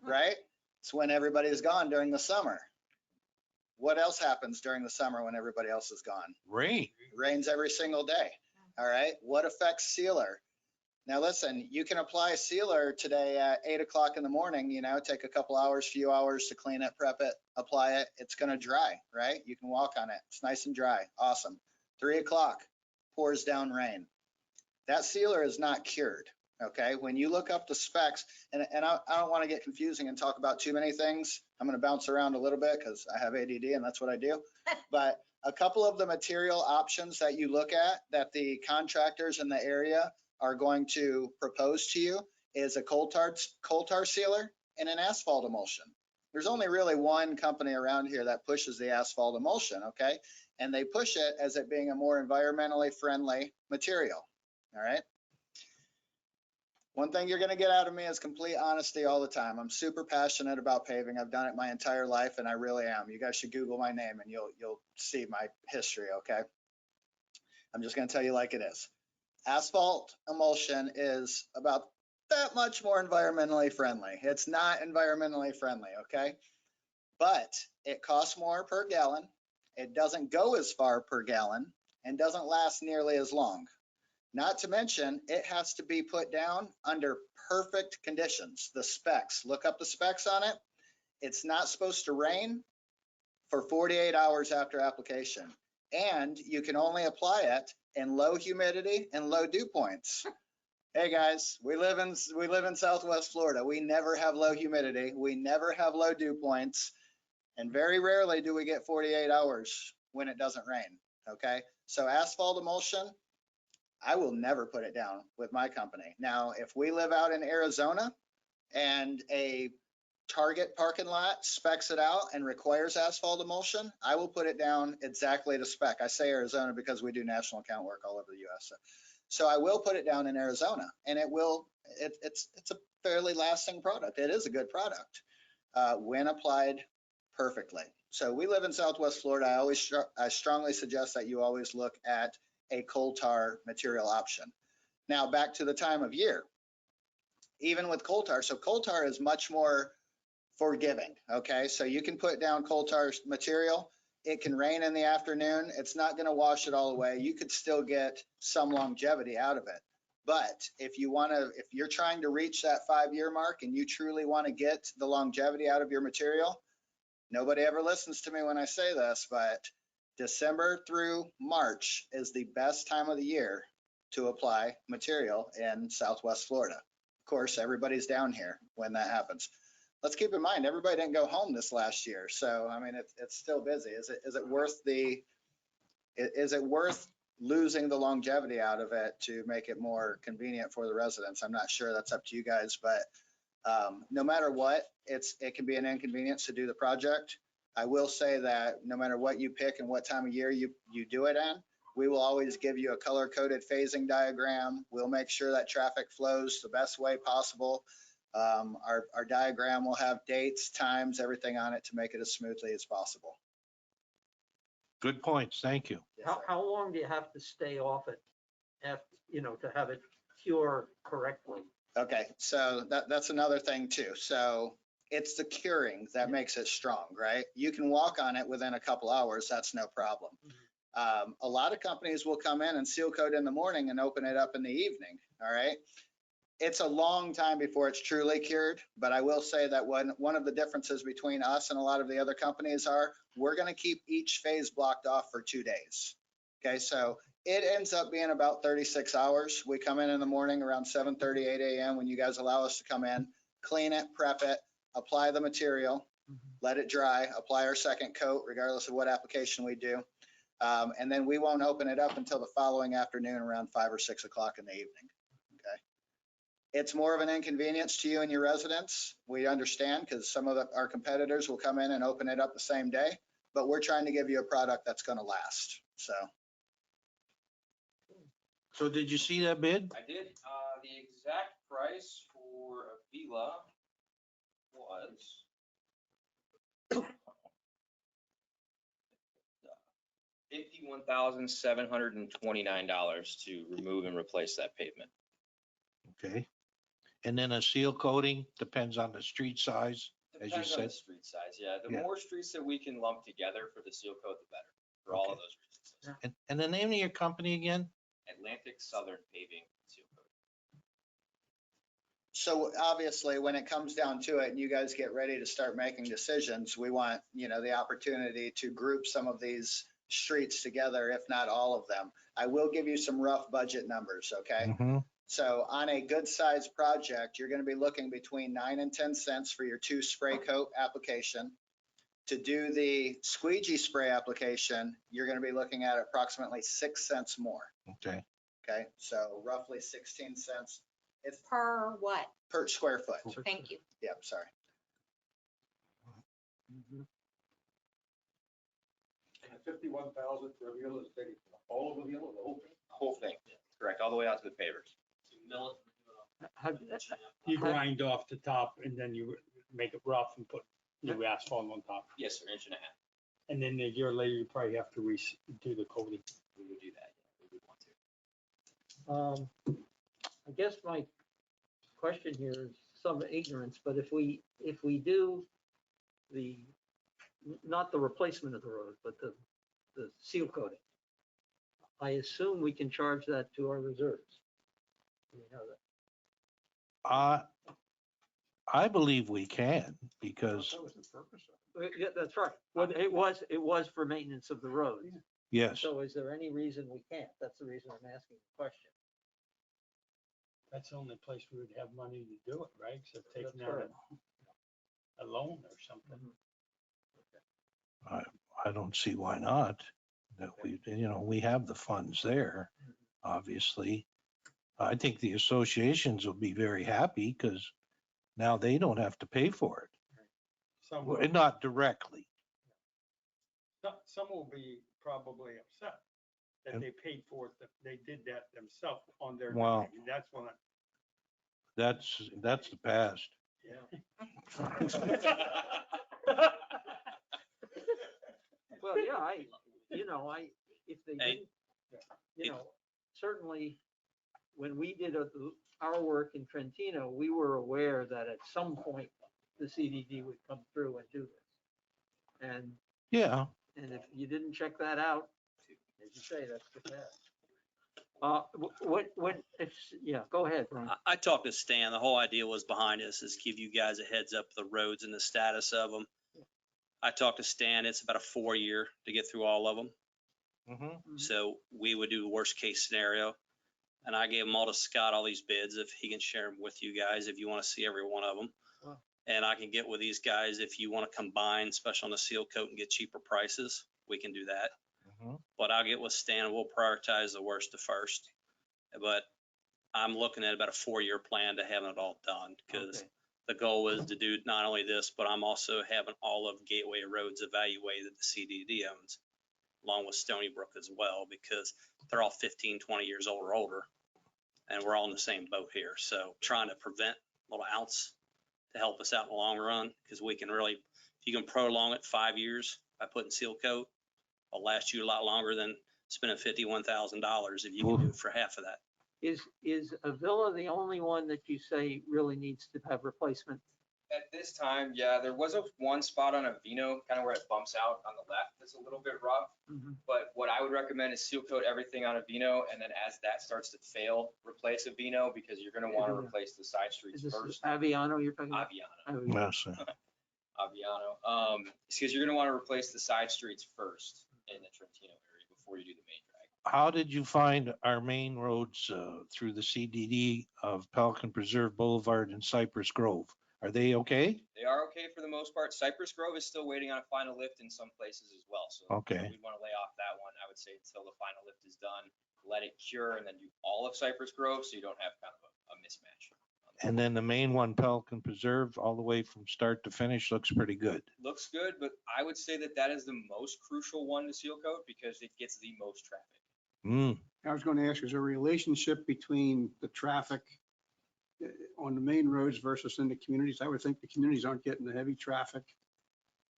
right? It's when everybody's gone during the summer. What else happens during the summer when everybody else is gone? Rain. It rains every single day. All right, what affects sealer? Now listen, you can apply sealer today at 8 o'clock in the morning, take a couple hours, few hours to clean it, prep it, apply it. It's gonna dry, right? You can walk on it. It's nice and dry. Awesome. 3 o'clock, pours down rain. That sealer is not cured, okay? When you look up the specs, and I don't wanna get confusing and talk about too many things. I'm gonna bounce around a little bit because I have ADD and that's what I do. But a couple of the material options that you look at that the contractors in the area are going to propose to you is a coal tar sealer and an asphalt emulsion. There's only really one company around here that pushes the asphalt emulsion, okay? And they push it as it being a more environmentally friendly material, all right? One thing you're gonna get out of me is complete honesty all the time. I'm super passionate about paving. I've done it my entire life and I really am. You guys should Google my name and you'll see my history, okay? I'm just gonna tell you like it is. Asphalt emulsion is about that much more environmentally friendly. It's not environmentally friendly, okay? But it costs more per gallon. It doesn't go as far per gallon and doesn't last nearly as long. Not to mention, it has to be put down under perfect conditions. The specs, look up the specs on it. It's not supposed to rain for 48 hours after application. And you can only apply it in low humidity and low dew points. Hey guys, we live in Southwest Florida. We never have low humidity. We never have low dew points. And very rarely do we get 48 hours when it doesn't rain, okay? So asphalt emulsion, I will never put it down with my company. Now, if we live out in Arizona and a Target parking lot specs it out and requires asphalt emulsion, I will put it down exactly to spec. I say Arizona because we do national account work all over the US. So I will put it down in Arizona and it's a fairly lasting product. It is a good product when applied perfectly. So we live in Southwest Florida. I strongly suggest that you always look at a coal tar material option. Now back to the time of year, even with coal tar. So coal tar is much more forgiving, okay? So you can put down coal tar material. It can rain in the afternoon. It's not gonna wash it all away. You could still get some longevity out of it. But if you're trying to reach that 5-year mark and you truly wanna get the longevity out of your material, nobody ever listens to me when I say this, but December through March is the best time of the year to apply material in Southwest Florida. Of course, everybody's down here when that happens. Let's keep in mind, everybody didn't go home this last year. So, I mean, it's still busy. Is it worth losing the longevity out of it to make it more convenient for the residents? I'm not sure. That's up to you guys, but no matter what, it can be an inconvenience to do the project. I will say that no matter what you pick and what time of year you do it in, we will always give you a color-coded phasing diagram. We'll make sure that traffic flows the best way possible. Our diagram will have dates, times, everything on it to make it as smoothly as possible. Good points. Thank you. How long do you have to stay off it to have it cure correctly? Okay, so that's another thing too. So it's the curing that makes it strong, right? You can walk on it within a couple hours. That's no problem. A lot of companies will come in and seal coat in the morning and open it up in the evening. All right. It's a long time before it's truly cured, but I will say that one of the differences between us and a lot of the other companies are we're going to keep each phase blocked off for 2 days. Okay, so it ends up being about 36 hours. We come in the morning around 7:30, 8 a.m. when you guys allow us to come in, clean it, prep it, apply the material, let it dry, apply our second coat, regardless of what application we do. And then we won't open it up until the following afternoon around 5 or 6 o'clock in the evening. Okay. It's more of an inconvenience to you and your residents. We understand because some of our competitors will come in and open it up the same day, but we're trying to give you a product that's going to last. So did you see that bid? I did. The exact price for Avila was $51,729 to remove and replace that pavement. Okay. And then a seal coating depends on the street size, as you Depends on said. the street size, yeah. The Yeah. more streets that we can lump together for the seal coat, the better, for all of those reasons. And the name of your company again? Atlantic Southern Paving Seal Coat. So obviously, when it comes down to it and you guys get ready to start making decisions, we want, the opportunity to group some of these streets together, if not all of them. I will give you some rough budget numbers, okay? Mhm. So on a good sized project, you're going to be looking between 9 and 10 cents for your 2 spray coat application. To do the squeegee spray application, you're going to be looking at approximately 6 cents more. Okay. Okay, so roughly 16 cents. It's Per what? per square foot. Thank you. Yep, sorry. And 51,000 for a hill is taken all over the hill or the whole thing? Whole thing, correct, all the way out to the pavers. You grind off the top and then you make it rough and put new asphalt on top. Yes, sir, 1.5 inches. And then a year later, you probably have to do the coating. We would do that, yeah, we would want to. I guess my question here is some ignorance, but if we do not the replacement of the road, but the seal coating, I assume we can charge that to our reserves. You know that. I believe we can, because, That was the purpose of it. Yeah, that's right. Well, it was for maintenance of the roads. yes, So is there any reason we can't? That's the reason I'm asking the question. That's the only place we would have money to do it, right? Except taking That's out right. a loan or something. I don't see why not. That we have the funds there, obviously. I think the associations will be very happy because now they don't have to pay for it. Some Well, will, not directly. some will be probably upset that And- they paid for it, that they did that themselves on their. Wow. dime. That's when That's the past. Well, yeah, if they Hey. didn't, certainly when we did our work in Trentino, we were aware that at some point the CDD would come through and do this. Yeah, And if you didn't check that out, as you say, that's the past. Go ahead, Brian. I talked to Stan. The whole idea was behind this is give you guys a heads up of the roads and the status of them. I talked to Stan. It's about a 4-year to get through all of them. mhm. So we would do the worst case scenario. And I gave them all to Scott, all these bids, if he can share them with you guys, if you want to see every one of them. Wow. And I can get with these guys if you want to combine, especially on the seal coat and get cheaper prices, we can do that. Mhm. But I'll get with Stan. We'll prioritize the worst to first. But I'm looking at about a 4-year plan to having it all done because Okay. the goal is to do not only this, but I'm also having all of Gateway roads evaluated that the CDD owns, along with Stony Brook as well, because they're all 15, 20 years old or older. And we're all in the same boat here. So trying to prevent a little ounce to help us out in the long run, because we can really, if you can prolong it 5 years by putting seal coat, it'll last you a lot longer than spending $51,000 if you can do it for half of that. Is Avila the only one that you say really needs to have replacement? At this time, yeah, there was one spot on a Vino, kind of where it bumps out on the left, that's a little bit rough. But what I would recommend is seal coat everything on a Vino, and then as that starts to fail, replace a Vino, because you're gonna wanna replace the side streets Is this first. Aviano you're talking about? Aviano, Yes, sir. Aviano, because you're gonna wanna replace the side streets first in the Trentino area before you do the main drag. How did you find our main roads through the CDD of Pelican Preserve Boulevard and Cypress Grove? Are they okay? They are okay for the most part. Cypress Grove is still waiting on a final lift in some places as well, so. Okay. We'd wanna lay off that one, I would say, until the final lift is done, let it cure, and then do all of Cypress Grove, so you don't have kind of a mismatch. And then the main one, Pelican Preserve, all the way from start to finish, looks pretty good. Looks good, but I would say that that is the most crucial one to seal coat because it gets the most traffic. I was going to ask, is there a relationship between the traffic on the main roads versus in the communities? I would think the communities aren't getting the heavy traffic,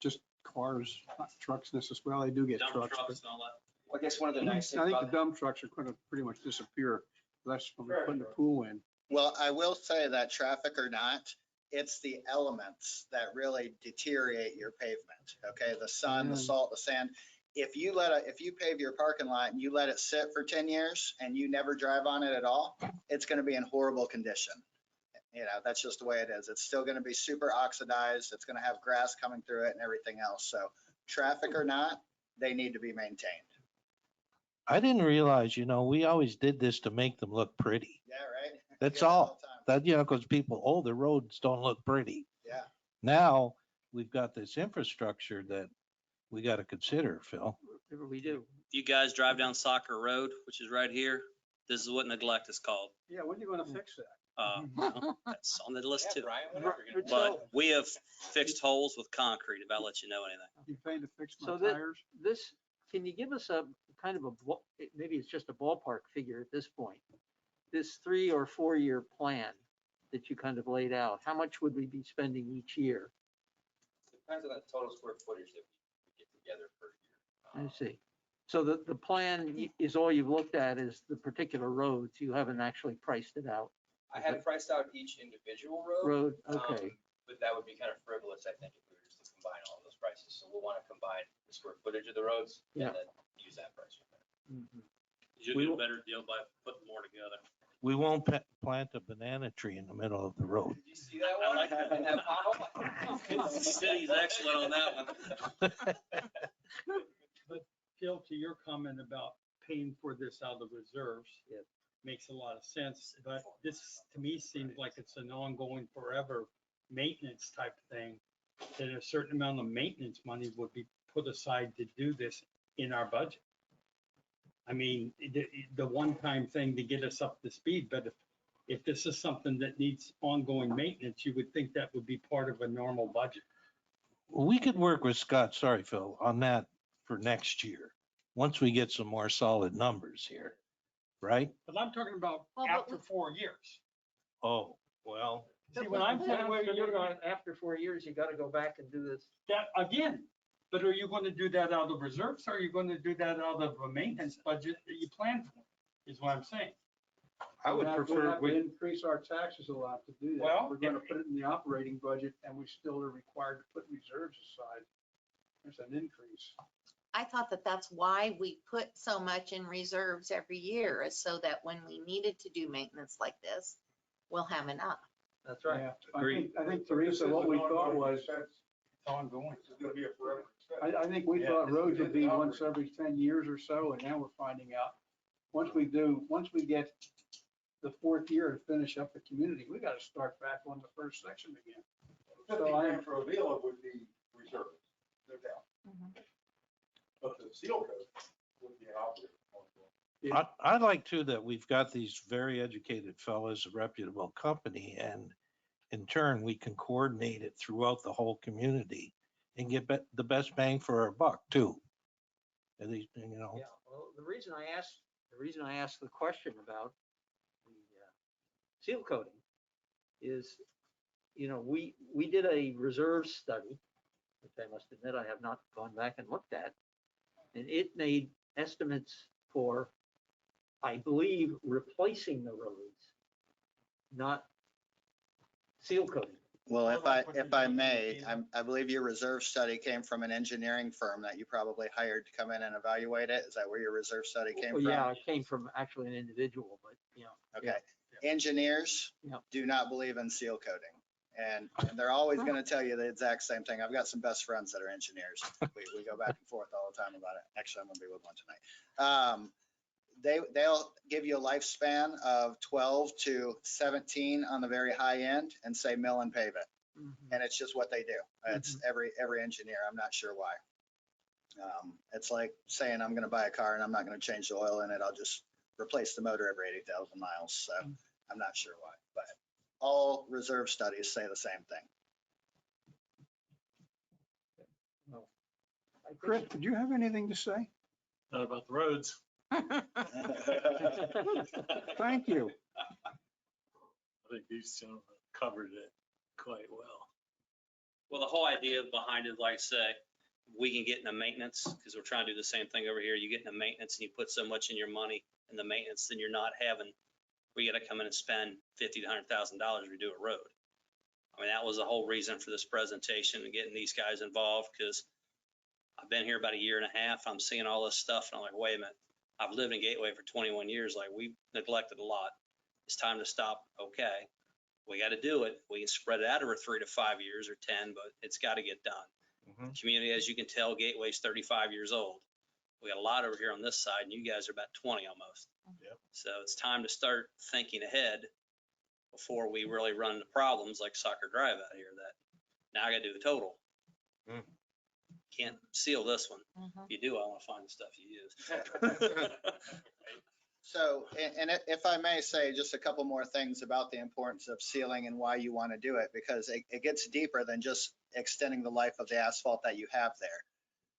just cars, not trucks necessarily. Well, they do get Dump trucks. trucks and all that. Well, I guess one of the nice I things think the about, dump trucks are going to pretty much disappear. That's when we're putting the pool in. Well, I will say that traffic or not, it's the elements that really deteriorate your pavement. Okay, the sun, the salt, the sand. if you pave your parking lot and you let it sit for 10 years and you never drive on it at all, it's going to be in horrible condition. You know, that's just the way it is. It's still going to be super oxidized. It's going to have grass coming through it and everything else. So traffic or not, they need to be maintained. I didn't realize, we always did this to make them look pretty. Yeah, right? That's Hear that all. the time. That, because people, the roads don't look pretty. Yeah. Now, we've got this infrastructure that we got to consider, Phil. Whatever we do. If you guys drive down Soccer Road, which is right here, this is what neglect is called. Yeah, when are you gonna fix that? Well, that's on the list too. Brian, whatever you're gonna But we have fixed holes with concrete, if I'll let you know anything. You paying to fix my So that, tires? can you give us a kind of maybe it's just a ballpark figure at this point? This 3 or 4 year plan that you kind of laid out, how much would we be spending each year? Depends on the total square footage that we get together per year. I see. So the plan is all you've looked at is the particular roads. You haven't actually priced it out. I had priced out each individual road. Okay. But that would be kind of frivolous, I think, if we were just to combine all those prices. So we'll want to combine the square footage of the roads Yeah. and then use that price. Mhm. You'll get a better deal by putting more together. We won't plant a banana tree in the middle of the road. Did you see that one? like that. In that pothole? City's excellent on that one. But Phil, to your comment about paying for this out of reserves, Yeah. makes a lot of sense, but this to me seems like it's an ongoing forever maintenance type thing. That a certain amount of maintenance money would be put aside to do this in our budget. I mean, the one-time thing to get us up to speed, but if this is something that needs ongoing maintenance, you would think that would be part of a normal budget. We could work with Scott, sorry, Phil, on that for next year, once we get some more solid numbers here, right? But I'm talking about Well, but after 4 years. Oh, well, See, what I'm saying, where you're going, After 4 years, you got to go back and do this. that again, but are you going to do that out of reserves? Or are you going to do that out of a maintenance budget that you plan for? Is what I'm saying. I would prefer we increase our taxes a lot to do that. Well, We're gonna put it in the operating budget and we still are required to put reserves aside. There's an increase. I thought that that's why we put so much in reserves every year, is so that when we needed to do maintenance like this, we'll have enough. That's right. Yeah, I think Teresa, what we thought was, It's ongoing. It's gonna be a forever expense. I think we thought roads would be once every 10 years or so, and now we're finding out, once we get the 4th year to finish up the community, we gotta start back on the first section again. So I am for a Avila would be reserved, no doubt. But the seal code would be an operating. I'd like too that we've got these very educated fellows, a reputable company, and in turn, we can coordinate it throughout the whole community and get the best bang for our buck too. At least, Yeah, well, the reason I asked the question about the seal coating is, we did a reserve study, which I must admit I have not gone back and looked at. And it made estimates for, I believe, replacing the roads, not seal coating. Well, if I may, I believe your reserve study came from an engineering firm that you probably hired to come in and evaluate it. Is that where your reserve study came Well, from? yeah, it came from actually an individual, but Okay. Engineers Yeah. do not believe in seal coating. And they're always going to tell you the exact same thing. I've got some best friends that are engineers. We go back and forth all the time about it. Actually, I'm going to be with one tonight. They'll give you a lifespan of 12 to 17 on the very high end and say mill and pave it. And it's just what they do. It's every engineer. I'm not sure why. It's like saying I'm going to buy a car and I'm not going to change the oil in it. I'll just replace the motor every 80,000 miles. So I'm not sure why, but all reserve studies say the same thing. Chris, did you have anything to say? Not about the roads. Thank you. I think these gentlemen covered it quite well. Well, the whole idea behind it, like I say, we can get into maintenance, because we're trying to do the same thing over here. You get into maintenance and you put so much in your money in the maintenance, then you're not having, we got to come in and spend $50,000 to $100,000 to redo a road. I mean, that was the whole reason for this presentation and getting these guys involved, because I've been here about a year and a half. I'm seeing all this stuff and I'm like, wait a minute. I've lived in Gateway for 21 years. Like we've neglected a lot. It's time to stop. Okay. We got to do it. We can spread it out over 3 to 5 years or 10, but it's got to get done. Mhm. Community, as you can tell, Gateway's 35 years old. We got a lot over here on this side and you guys are about 20 almost. Yep. So it's time to start thinking ahead before we really run into problems like Soccer Drive out here that now I got to do the total. Mm. Can't seal this one. Mhm. If you do, I want to find the stuff you use. So, and if I may say just a couple more things about the importance of sealing and why you want to do it, because it gets deeper than just extending the life of the asphalt that you have there.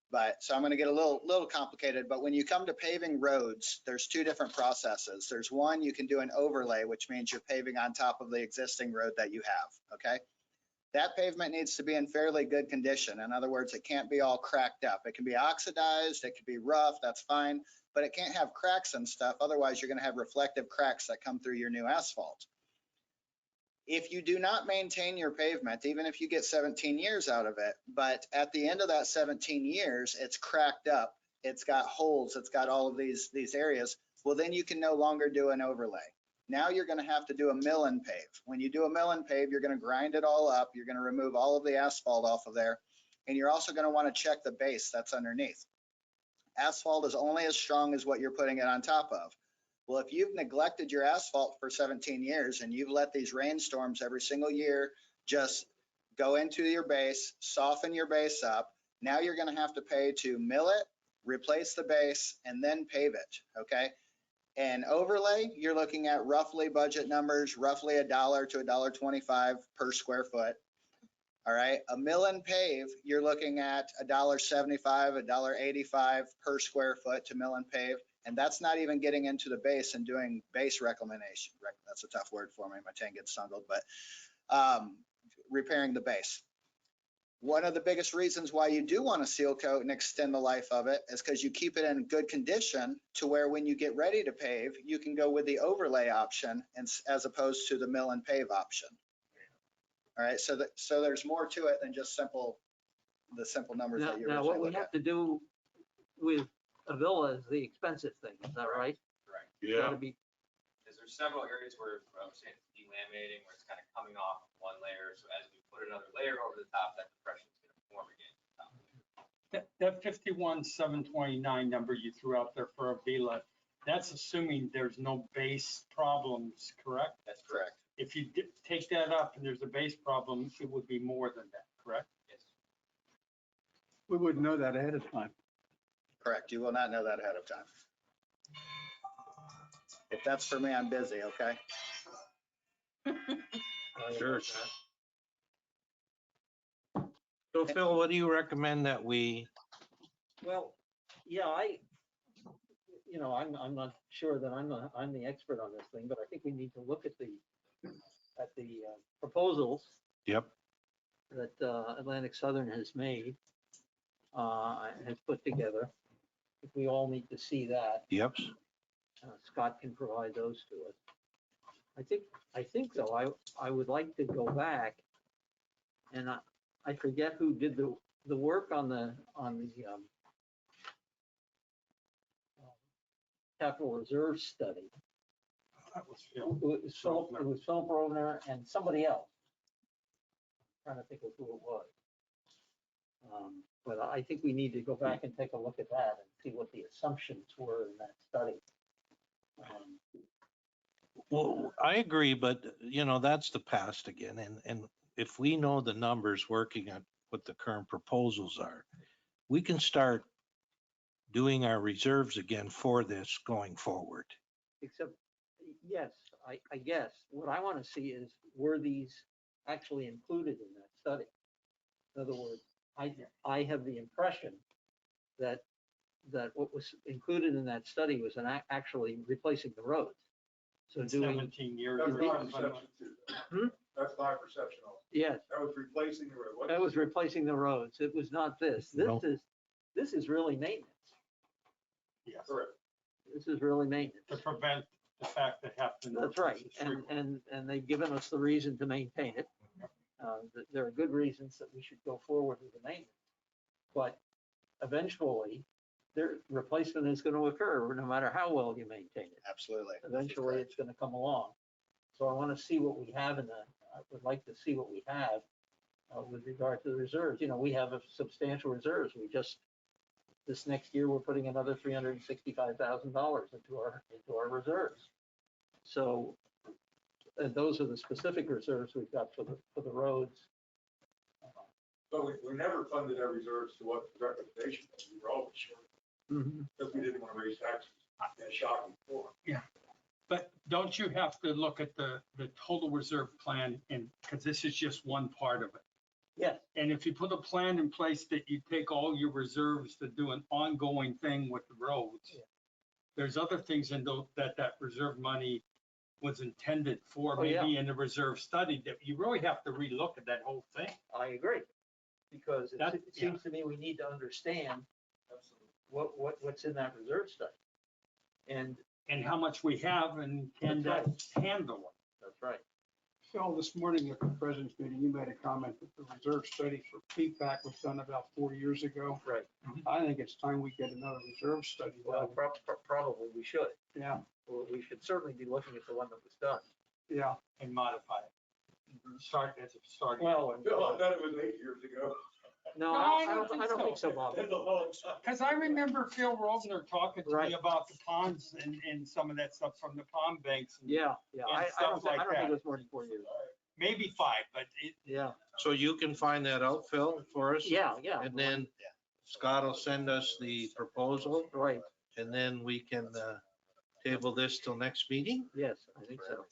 But, so I'm going to get a little complicated, but when you come to paving roads, there's two different processes. There's one, you can do an overlay, which means you're paving on top of the existing road that you have, okay? That pavement needs to be in fairly good condition. In other words, it can't be all cracked up. It can be oxidized, it can be rough, that's fine, but it can't have cracks and stuff. Otherwise, you're going to have reflective cracks that come through your new asphalt. If you do not maintain your pavement, even if you get 17 years out of it, but at the end of that 17 years, it's cracked up, it's got holes, it's got all of these areas, well, then you can no longer do an overlay. Now you're going to have to do a mill and pave. When you do a mill and pave, you're going to grind it all up. You're going to remove all of the asphalt off of there. And you're also going to want to check the base that's underneath. Asphalt is only as strong as what you're putting it on top of. Well, if you've neglected your asphalt for 17 years and you've let these rainstorms every single year just go into your base, soften your base up, now you're going to have to pay to mill it, replace the base, and then pave it, okay? And overlay, you're looking at roughly budget numbers, roughly $1 to $1.25 per square foot. All right, a mill and pave, you're looking at $1.75, $1.85 per square foot to mill and pave. And that's not even getting into the base and doing base reclamation. That's a tough word for me. My tongue gets stumbled, but repairing the base. One of the biggest reasons why you do want to seal coat and extend the life of it is because you keep it in good condition to where when you get ready to pave, you can go with the overlay option and as opposed to the mill and pave option. All right, so there's more to it than just the simple numbers that you Now, originally what we looked have at. to do with a villa is the expensive thing, is that right? Correct. It's gotta be, Because there's several areas where I'm saying it's delaminating, where it's kind of coming off one layer. So as we put another layer over the top, that depression is going to form again. That 51,729 number you threw out there for a villa, that's assuming there's no base problems, correct? That's correct. If you take that up and there's a base problem, it would be more than that, correct? Yes. We wouldn't know that ahead of time. Correct, you will not know that ahead of time. If that's for me, I'm busy, okay? Sure. So Phil, what do you recommend that we, well, yeah, I'm not sure that I'm the expert on this thing, but I think we need to look at the proposals yep, that Atlantic Southern has made, has put together. I think we all need to see that. yep, Scott can provide those to us. I think though, I would like to go back and I forget who did the work on the capital reserve study. That was Phil. It was Philip Rovner and somebody else. I'm trying to think of who it was. But I think we need to go back and take a look at that and see what the assumptions were in that study. well, I agree, but that's the past again. And if we know the numbers working at what the current proposals are, we can start doing our reserves again for this going forward. Except, yes, I guess, what I want to see is, were these actually included in that study? In other words, I have the impression that what was included in that study was actually replacing the roads. So doing, 17 years. That's or my something. perception too. Hmm? That's my perception also. yes, That was replacing the road. that was replacing the roads. It was not this. No. This is really maintenance. Yes, Correct. This is really maintenance. to prevent the fact that happens. That's right. And they've given us the reason to maintain it. There are good reasons that we should go forward with the maintenance. But eventually, their replacement is gonna occur, no matter how well you maintain it. Absolutely. Eventually, it's gonna come along. So I want to see what we have I would like to see what we have with regard to the reserves. You know, we have a substantial reserves. This next year, we're putting another $365,000 into our reserves. So, and those are the specific reserves we've got for the roads. But we never funded our reserves to what the recommendation was. We were always short because we didn't want to raise taxes. That's shocking for. But don't you have to look at the total reserve plan, and, because this is just one part of it. Yes. And if you put a plan in place that you take all your reserves to do an ongoing thing with the roads, there's other things in that reserve money was intended for, Oh, yeah. maybe in the reserve study, that you really have to relook at that whole thing. I agree. Because That- it seems to me we need to understand what's in that reserve study. And how much we have, and can that handle it? That's right. Phil, this morning at the president's meeting, you made a comment that the reserve study for P-PAC was done about 4 years ago. Right. I think it's time we get another reserve study Well, done. probably we should. Yeah, Well, we should certainly be looking at the one that was done. yeah. And modify it. Start as a starting. Well, I thought it was 8 years ago. no, No, I don't think so, Bob. Because I remember Phil Rovner talking to Right. me about the ponds and some of that stuff from the pond banks. And Yeah, and I stuff like don't think that. it was more than 4 years. Maybe 5, but Yeah, So you can find that out, Phil, for us? yeah. And then Scott will send us the proposal, Right, and then we can table this till next meeting? yes, I think so.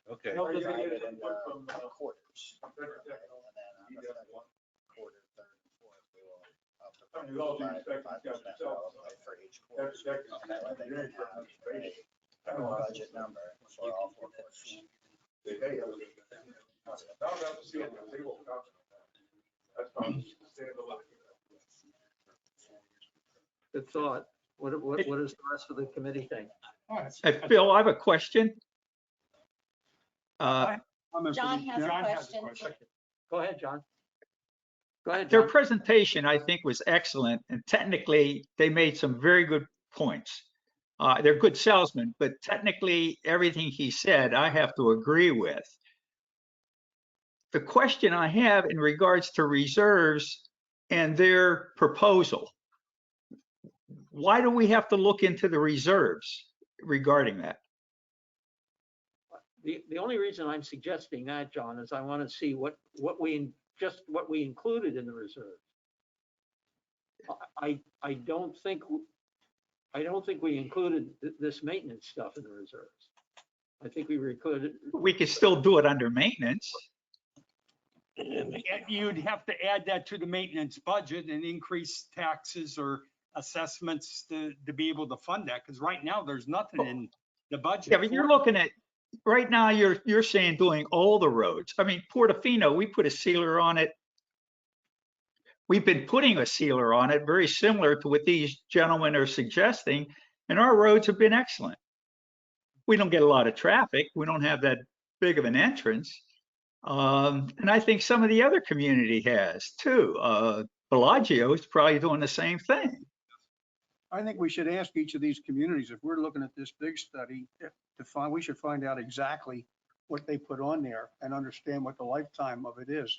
Okay. No, because Divide it into quarters. And then on the second quarter, third, and fourth, we will up to I mean, with all due 5% respect, you've got yourself. for each quarter. And that way they can have a budget number for all 4 quarters. Good thought. What does the rest of the committee think? Hey, Phil, I have a question. John has a question. Go ahead, John. Go ahead, Their John. presentation, I think, was excellent, and technically, they made some very good points. They're good salesmen, but technically, everything he said, I have to agree with. The question I have in regards to reserves and their proposal, why do we have to look into the reserves regarding that? The only reason I'm suggesting that, John, is I want to see what we included in the reserves. I don't think we included this maintenance stuff in the reserves. I think we included. We could still do it under maintenance. you'd have to add that to the maintenance budget and increase taxes or assessments to be able to fund that. Because right now, there's nothing in the budget. Yeah, but you're looking at, right now, you're saying doing all the roads. I mean, Portofino, we put a sealer on it. We've been putting a sealer on it, very similar to what these gentlemen are suggesting, and our roads have been excellent. We don't get a lot of traffic. We don't have that big of an entrance. And I think some of the other community has too. Bellagio is probably doing the same thing. I think we should ask each of these communities, if we're looking at this big study, we should find out exactly what they put on there and understand what the lifetime of it is.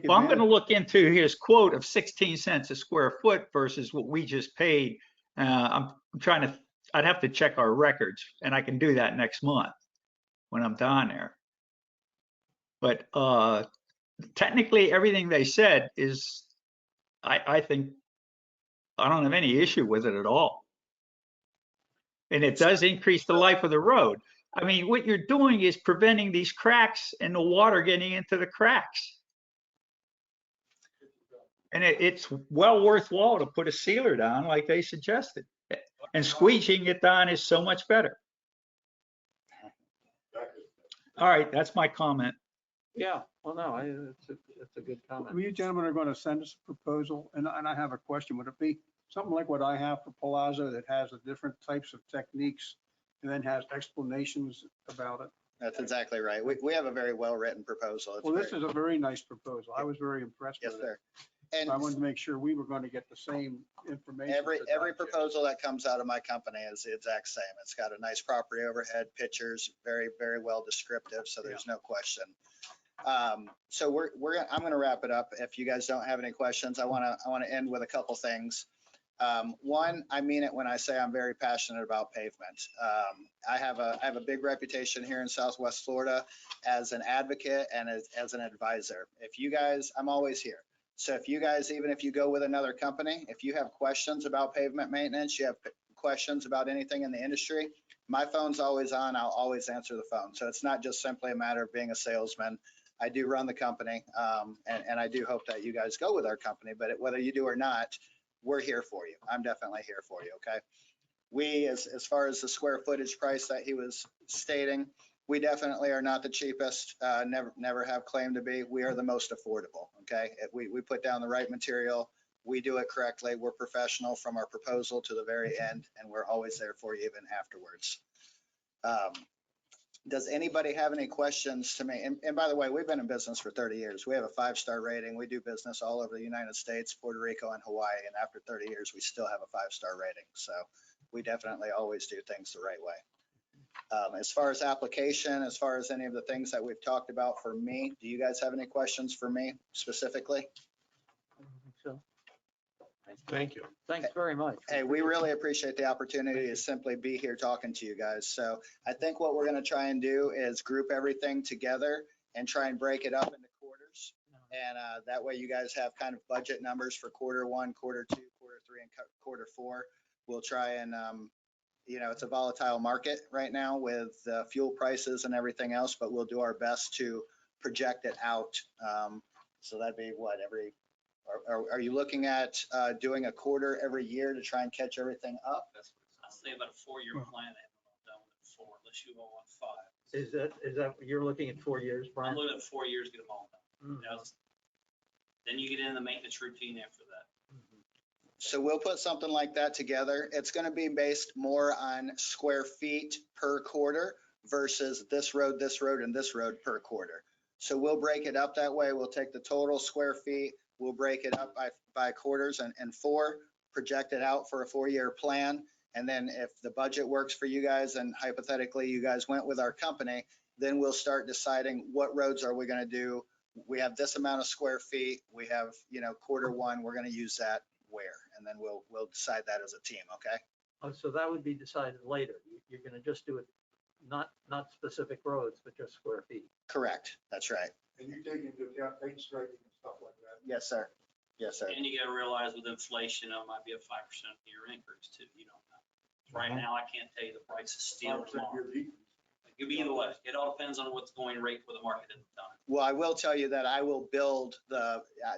Well, I'm going to look into his quote of 16 cents a square foot versus what we just paid. I'm trying to, I'd have to check our records, and I can do that next month when I'm down there. But technically, everything they said is, I think, I don't have any issue with it at all. And it does increase the life of the road. I mean, what you're doing is preventing these cracks and the water getting into the cracks. And it's well worthwhile to put a sealer down like they suggested. And squeegeeing it down is so much better. All right, that's my comment. Yeah, well, no, it's a good comment. You gentlemen are going to send us a proposal, and I have a question. Would it be something like what I have for Palazzo that has the different types of techniques and then has explanations about it? That's exactly right. We have a very well-written proposal. It's Well, this very- is a very nice proposal. I was very impressed Yes, with it. sir. And I wanted to make sure we were going to get the same information. every to digest. proposal that comes out of my company is the exact same. It's got a nice property overhead, pictures, very, very well descriptive, so there's no question. So I'm going to wrap it up. If you guys don't have any questions, I want to end with a couple things. One, I mean it when I say I'm very passionate about pavement. I have a big reputation here in Southwest Florida as an advocate and as an advisor. If you guys, I'm always here. So if you guys, even if you go with another company, if you have questions about pavement maintenance, you have questions about anything in the industry, my phone's always on. I'll always answer the phone. So it's not just simply a matter of being a salesman. I do run the company, and I do hope that you guys go with our company, but whether you do or not, we're here for you. I'm definitely here for you, okay? We, as far as the square footage price that he was stating, we definitely are not the cheapest, never have claimed to be. We are the most affordable, okay? We put down the right material. We do it correctly. We're professional from our proposal to the very end, and we're always there for you even afterwards. Does anybody have any questions to me? And by the way, we've been in business for 30 years. We have a 5-star rating. We do business all over the United States, Puerto Rico, and Hawaii. And after 30 years, we still have a 5-star rating. So we definitely always do things the right way. As far as application, as far as any of the things that we've talked about for me, do you guys have any questions for me specifically? I don't think so. Thank you. Thanks very much. Hey, we really appreciate the opportunity to simply be here talking to you guys. So I think what we're going to try and do is group everything together and try and break it up into quarters. And that way you guys have kind of budget numbers for quarter 1, quarter 2, quarter 3, and quarter 4. We'll try and, it's a volatile market right now with fuel prices and everything else, but we'll do our best to project it out. So that'd be what, are you looking at doing a quarter every year to try and catch everything up? I'd say about a 4-year plan. I haven't done with 4, unless you all want 5. Is that, you're looking at 4 years, Brian? I'm looking at 4 years, get them all done. Mm. You know, then you get in the maintenance routine after that. So we'll put something like that together. It's going to be based more on square feet per quarter versus this road, and this road per quarter. So we'll break it up that way. We'll take the total square feet. We'll break it up by quarters and 4, project it out for a 4-year plan. And then if the budget works for you guys and hypothetically you guys went with our company, then we'll start deciding what roads are we going to do. We have this amount of square feet. We have, quarter 1, we're going to use that where, and then we'll decide that as a team. Okay. Oh, so that would be decided later. You're going to just do it, not specific roads, but just square feet. Correct. That's right. And you take into account paint striking and stuff like that. Yes, sir. Yes, sir. And you gotta realize with inflation, it might be a 5% year increase too. You don't know. Right now, I can't tell you the price of steel tomorrow. It could be either way. It all depends on what's going rate for the market at the time. Well, I will tell you that I will build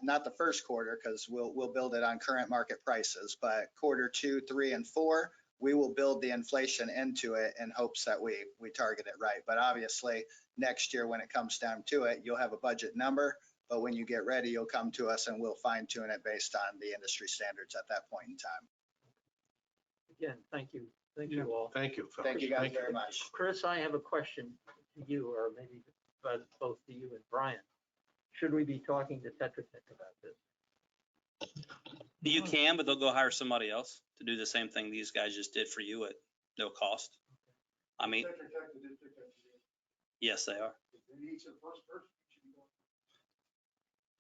not the first quarter, because we'll build it on current market prices, but quarter 2, 3, and 4, we will build the inflation into it in hopes that we target it right. But obviously, next year when it comes down to it, you'll have a budget number, but when you get ready, you'll come to us and we'll fine tune it based on the industry standards at that point in time. Again, thank you. Thank you all. Thank you. fellas. Thank you guys very much. Chris, I have a question to you, or maybe both to you and Brian. Should we be talking to Tetra Tech about this? You can, but they'll go hire somebody else to do the same thing these guys just did for you at no cost. I mean, yes, they are.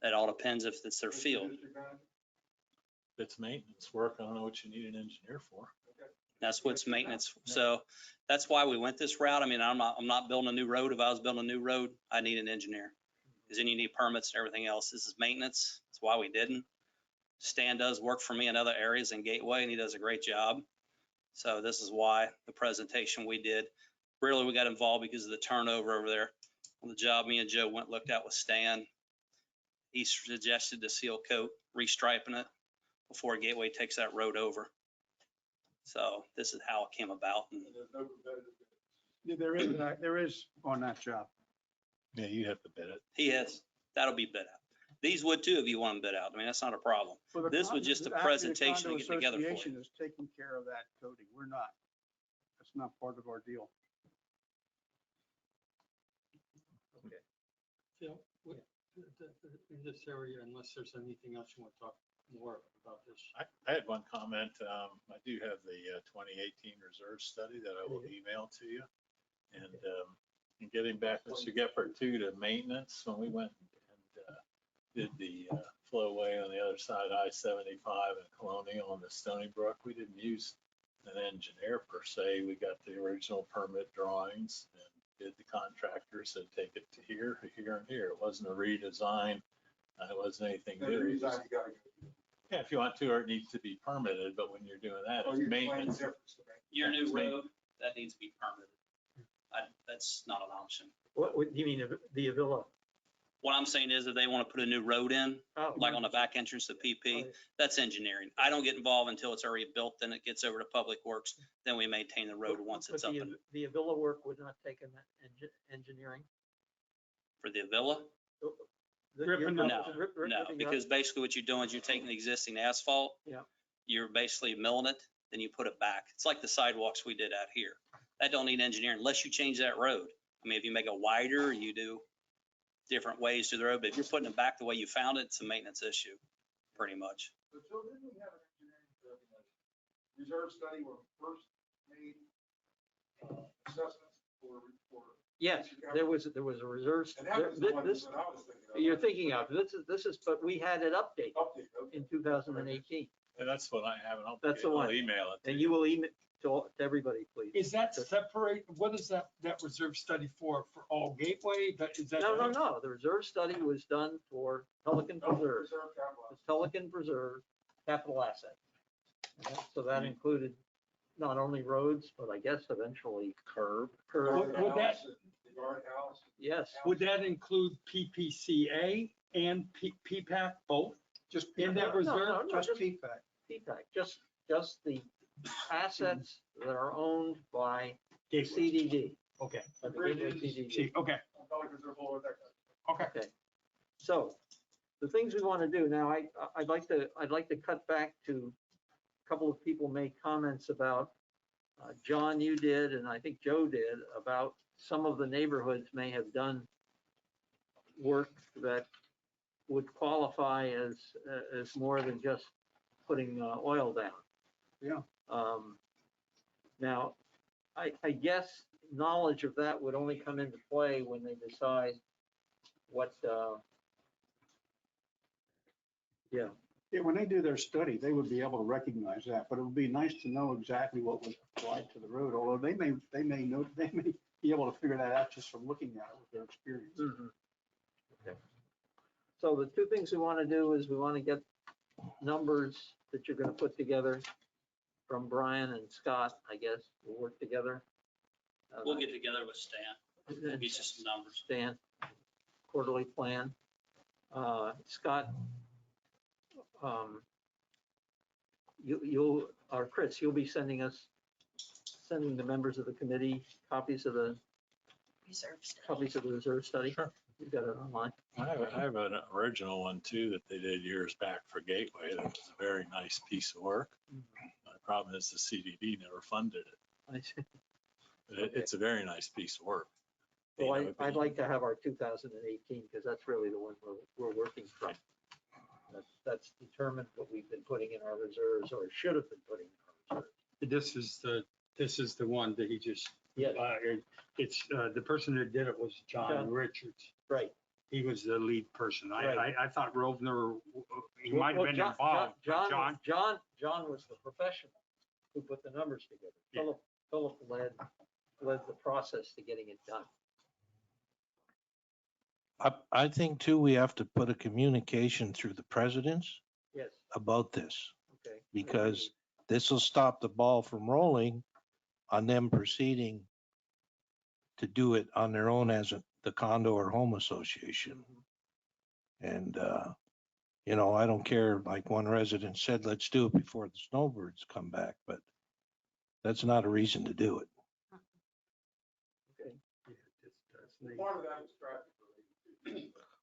It all depends if it's their field. If it's maintenance work, I don't know what you need an engineer for. That's what's maintenance. So that's why we went this route. I mean, I'm not building a new road. If I was building a new road, I need an engineer. Because then you need permits and everything else. This is maintenance. That's why we didn't. Stan does work for me in other areas in Gateway, and he does a great job. So this is why the presentation we did, really we got involved because of the turnover over there. On the job me and Joe went looked at with Stan, he suggested the seal coat, restriping it before Gateway takes that road over. So this is how it came about. Yeah, there is on that job. Yeah, you have to bid it. He is. That'll be bid out. These would too if you want them bid out. I mean, that's not a problem. Well, This was just a presentation to get together for The you. association is taking care of that coating. We're not. That's not part of our deal. Okay. Phil, in this area, unless there's anything else you want to talk more about this. I had one comment. I do have the 2018 reserve study that I will email to you. And getting back, Mr. Gephardt, too, to maintenance, when we went and did the flowway on the other side, I-75 and Colonial and the Stony Brook, we didn't use an engineer per se. We got the original permit drawings and did the contractor said take it to here, here, and here. It wasn't a redesign. It wasn't anything new. Yeah, if you want to, or it needs to be permitted, but when you're doing that, it's maintenance. Your new road, that needs to be permitted. That's not an option. What do you mean, the Avila? What I'm saying is if they want to put a new road in, like on the back entrance to PP, that's engineering. I don't get involved until it's already built, then it gets over to Public Works, then we maintain the road once it's up. The Avila work would not take in that engineering? For the Avila? No, because basically what you're doing is you're taking the existing asphalt. Yeah. You're basically milling it, then you put it back. It's like the sidewalks we did out here. That don't need engineering unless you change that road. I mean, if you make it wider, you do different ways to the road, but if you're putting it back the way you found it, it's a maintenance issue, pretty much. But so didn't we have an engineering reserve study when we first made assessments for? Yes, there was a reserve. And that was the one that I was thinking of. You're thinking of, this is, but we had it updated in 2018. And that's what I have. And That's the I'll one. email it to And you. you will email to everybody, please. Is that separate, what is that reserve study for all Gateway? Is that? No. The reserve study was done for Pelican Preserve. Pelican Preserve capital asset. So that included not only roads, but I guess eventually curb. Would that, Yes. would that include PPCA and PPAC both? Just in that reserve? No, just PPAC, just the assets that are owned by CDD. Okay. CDD. Okay. Okay. So the things we want to do now, I'd like to cut back to a couple of people made comments about, John, you did, and I think Joe did, about some of the neighborhoods may have done work that would qualify as more than just putting oil down. Yeah. Now, I guess knowledge of that would only come into play when they decide what, yeah. Yeah, when they do their study, they would be able to recognize that, but it would be nice to know exactly what was applied to the road, although they may be able to figure that out just from looking at it with their experience. Okay. So the two things we want to do is we want to get numbers that you're going to put together from Brian and Scott, I guess. We'll work together. We'll get together with Stan. We'll get you some numbers. Stan, quarterly plan. Scott, or Chris, you'll be sending the members of the committee copies of the reserve study. Sure. You've got it online. I have an original one too that they did years back for Gateway. That was a very nice piece of work. The problem is the CDD never funded it. I see. It's a very nice piece of work. Well, I'd like to have our 2018 because that's really the one we're working from. That's determined what we've been putting in our reserves or should have been putting in our reserves. This is the one that he just, Yes. it's, the person that did it was John Richards. Right. He was the lead person. Right. I thought Rovner, he might have been involved. John was the professional who put the numbers together. Yeah. Philip led the process to getting it done. I think too, we have to put a communication through the presidents Yes. about this, Okay. because this will stop the ball from rolling on them proceeding to do it on their own as the condo or home association. And, I don't care, like one resident said, let's do it before the snowbirds come back, but that's not a reason to do it. Okay. Part of that is traffic.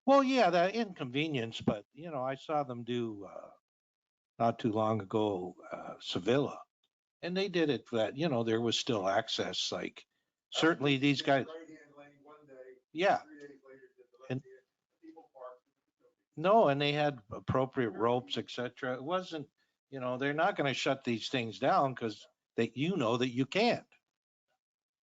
Well, yeah, that inconvenience, but I saw them do, not too long ago, Sevilla. And they did it that, there was still access, like certainly these guys. Yeah. And No, and they had appropriate ropes, et cetera. It wasn't, they're not gonna shut these things down because you know that you can't.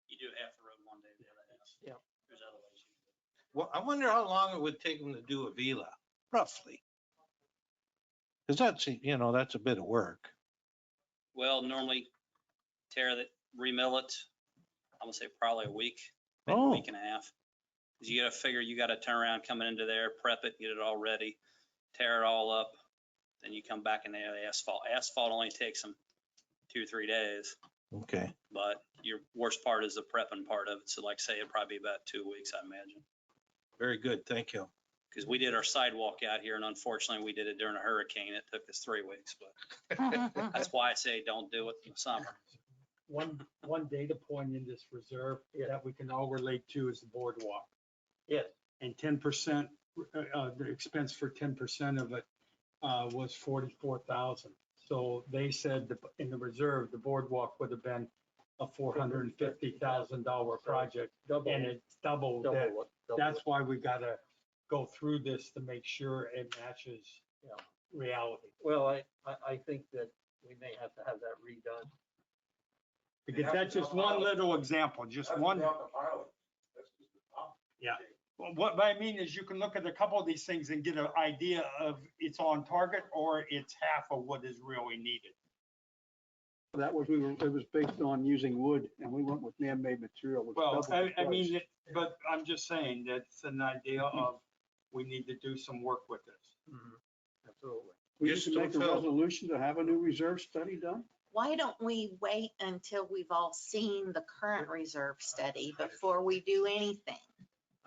You do half the road one day, the other half. Yeah. There's other ways you can do it. Well, I wonder how long it would take them to do a vila, roughly. Because that's a bit of work. Well, normally tear that, remill it, I'm gonna say probably a week, maybe a Oh. week and a half. 'Cause you gotta figure, you gotta turn around, coming into there, prep it, get it all ready, tear it all up. Then you come back and they have asphalt. Asphalt only takes them 2-3 days, Okay. but your worst part is the prepping part of it. So like say it'd probably be about 2 weeks, I imagine. Very good. Thank you. Because we did our sidewalk out here and unfortunately we did it during a hurricane. It took us 3 weeks, but that's why I say don't do it in the summer. One data point in this reserve that we can all relate to is the boardwalk. Yes. And 10%, the expense for 10% of it was 44,000. So they said in the reserve, the boardwalk would have been a $450,000 project. And it's double that. That's why we gotta go through this to make sure it matches, reality. Well, I think that we may have to have that redone. Because that's just one little example, just one. Yeah. Well, what I mean is you can look at a couple of these things and get an idea of it's on target or it's half of what is really needed. That was, it was based on using wood and we went with man-made material. which Well, doubled the I mean, price. but I'm just saying that's an idea of, we need to do some work with this. Absolutely. We need Just to make a don't tell- resolution to have a new reserve study done? Why don't we wait until we've all seen the current reserve study before we do anything?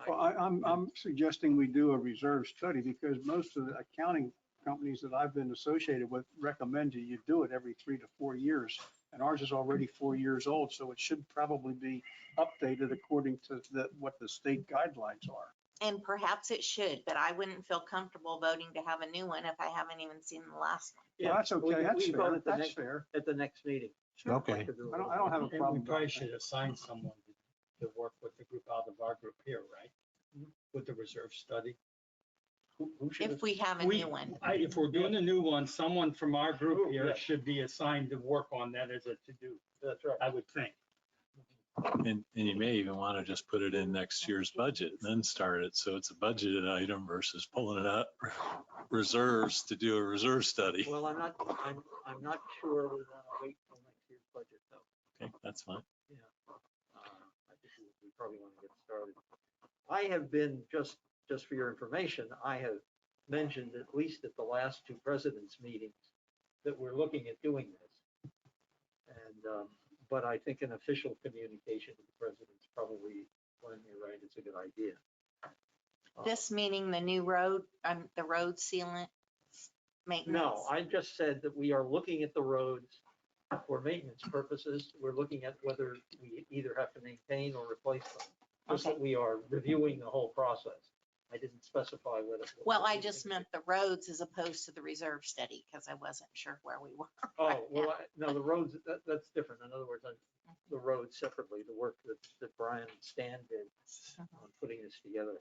Well, I'm suggesting we do a reserve study because most of the accounting companies that I've been associated with recommend you do it every 3 to 4 years. And ours is already 4 years old, so it should probably be updated according to what the state guidelines are. And perhaps it should, but I wouldn't feel comfortable voting to have a new one if I haven't even seen the last one. Well, that's okay, that's We vote fair, at the that's next- fair. At the next meeting. Okay. I don't have a And we problem. probably should assign someone to work with the group out of our group here, right? With the reserve study. Who should If we have a We- new one. If we're doing a new one, someone from our group here Yeah. should be assigned to work on that as a to-do, That's right. I would think. And you may even want to just put it in next year's budget and then start it. So it's a budgeted item versus pulling it out reserves to do a reserve study. Well, I'm not sure we want to wait till next year's budget though. Okay, that's fine. Yeah. I think we probably want to get started. I have been, just for your information, I have mentioned at least at the last 2 presidents' meetings that we're looking at doing this. And, but I think an official communication to the president's probably, when you're right, it's a good idea. This meaning the new road, the road sealant maintenance? No, I just said that we are looking at the roads for maintenance purposes. We're looking at whether we either have to maintain or replace them. Just that we are reviewing the whole process. I didn't specify whether. Well, I just meant the roads as opposed to the reserve study because I wasn't sure where we were. Oh, well, no, the roads, that's different. In other words, the roads separately, the work that Brian and Stan did on putting this together.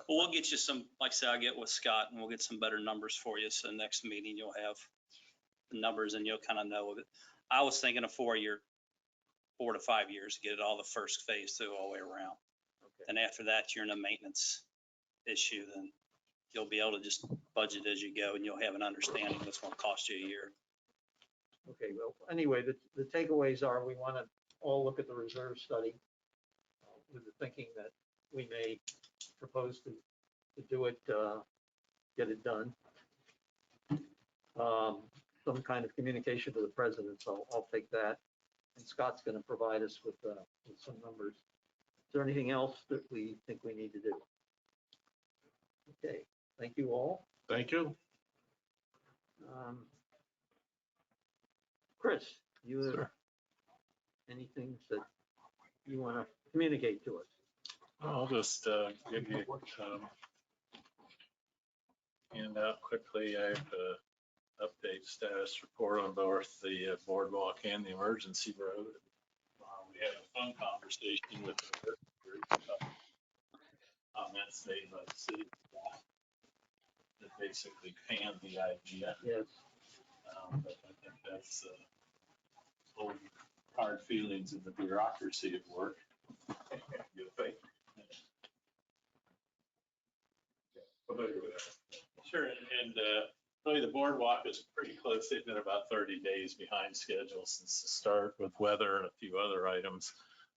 Well, we'll get you some, like I said, I'll get with Scott and we'll get some better numbers for you. So next meeting you'll have the numbers and you'll kind of know of it. I was thinking a 4 to 5 years to get it all the first phase through all the way around. Okay. And after that, you're in a maintenance issue, then you'll be able to just budget as you go and you'll have an understanding what's going to cost you a year. Okay, well, anyway, the takeaways are we want to all look at the reserve study with the thinking that we may propose to do it, get it done. Some kind of communication to the president, so I'll take that. And Scott's going to provide us with some numbers. Is there anything else that we think we need to do? Okay, thank you all. Thank you. Chris, you have Sure. anything that you want to communicate to us? I'll just give you hand out quickly. I have a update status report on both the boardwalk and the emergency road. We had a phone conversation with the work group about comments made by the city staff. that basically panned the idea. Yes. But I think that's old hard feelings in the bureaucracy at work. You think? Familiar with that? Sure, and really the boardwalk is pretty close. They've been about 30 days behind schedule since the start with weather and a few other items.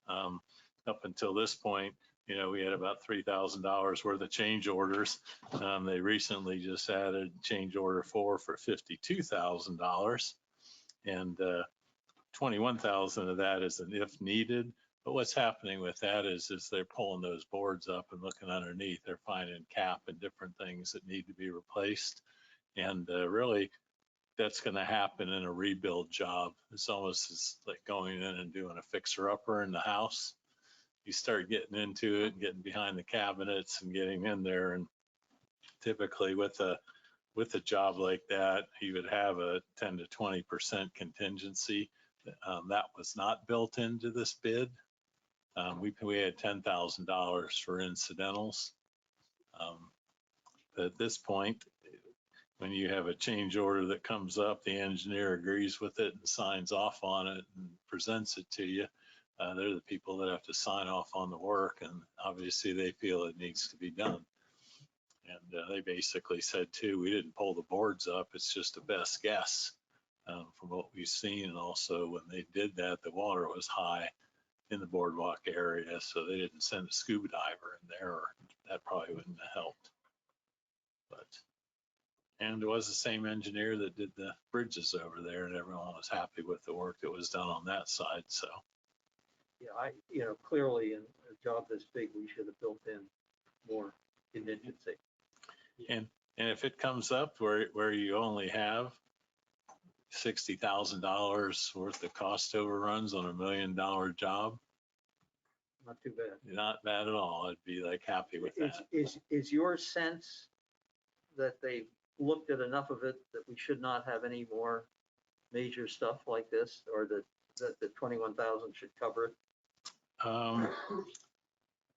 Up until this point, we had about $3,000 worth of change orders. They recently just added change order 4 for $52,000, and 21,000 of that is an if needed. But what's happening with that is they're pulling those boards up and looking underneath. They're finding cap and different things that need to be replaced. And really, that's going to happen in a rebuild job. It's almost like going in and doing a fixer-upper in the house. You start getting into it and getting behind the cabinets and getting in there. And typically with a job like that, you would have a 10 to 20% contingency. That was not built into this bid. We had $10,000 for incidentals. But at this point, when you have a change order that comes up, the engineer agrees with it and signs off on it and presents it to you. They're the people that have to sign off on the work, and obviously they feel it needs to be done. And they basically said too, we didn't pull the boards up, it's just a best guess from what we've seen. And also when they did that, the water was high in the boardwalk area, so they didn't send a scuba diver in there, or that probably wouldn't have helped. And it was the same engineer that did the bridges over there, and everyone was happy with the work that was done on that side. So Yeah, clearly in a job this big, we should have built in more contingency. and if it comes up where you only have $60,000 worth of cost overruns on $1 million job, Not too bad. not bad at all. I'd be like happy with that. Is your sense that they looked at enough of it that we should not have any more major stuff like this, or that the 21,000 should cover it?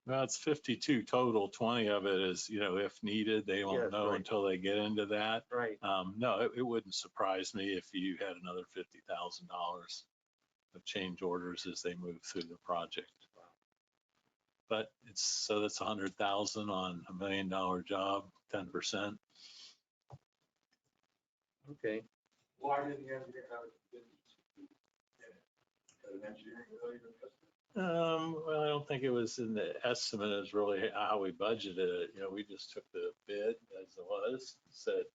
Well, it's 52 total. 20 of it is, if needed. They won't Yes, know right. until they get into that. Right. No, it wouldn't surprise me if you had another $50,000 of change orders as they move through the project. But that's 100,000 on $1 million job, 10%. Okay. Why didn't the engineer have it? An engineering failure? Well, I don't think it was in the estimate. It was really how we budgeted it. We just took the bid as it was, said,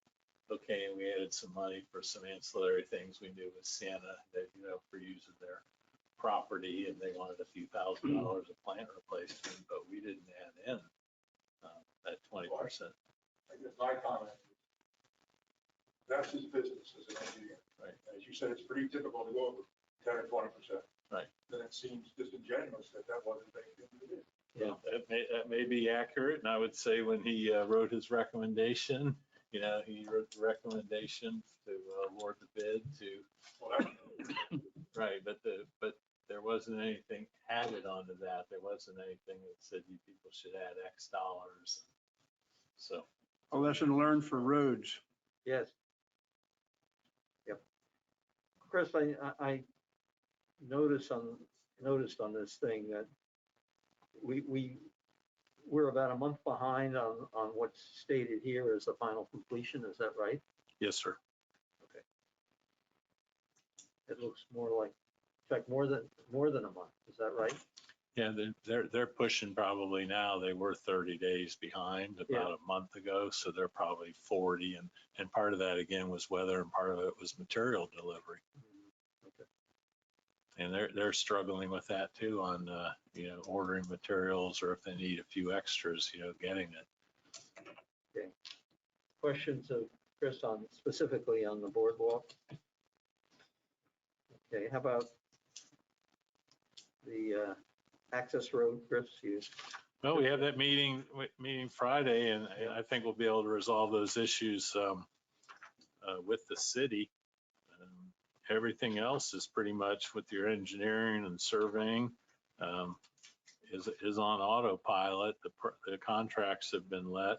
okay, and we added some money for some ancillary things we knew with Sienna that, for using their property, and they wanted a few $1,000s of plant replacement, but we didn't add in that 20%. I guess my comment is, that's his business as an engineer. Right. As you said, it's pretty typical to go over 10 or 20%. Right. Then it seems disingenuous that wasn't baked into the bid. Yeah, that may be accurate. And I would say when he wrote his recommendation, he wrote the recommendation to award the bid to, right, but there wasn't anything added onto that. There wasn't anything that said you people should add X dollars. So. A lesson learned for roads. Yes. Yep. Chris, I noticed on this thing that we're about a month behind on what's stated here as the final completion. Is that right? Yes, sir. Okay. It looks more like, in fact, more than a month. Is that right? Yeah, they're pushing probably now. They were 30 days behind about a month ago, so they're probably 40. And part of that again was weather, and part of it was material delivery. Okay. And they're struggling with that too on ordering materials, or if they need a few extras, getting it. Okay. Questions of Chris specifically on the boardwalk? Okay. How about the access road, Chris? Well, we have that meeting Friday, and I think we'll be able to resolve those issues with the city. Everything else is pretty much with your engineering and surveying is on autopilot. The contracts have been let.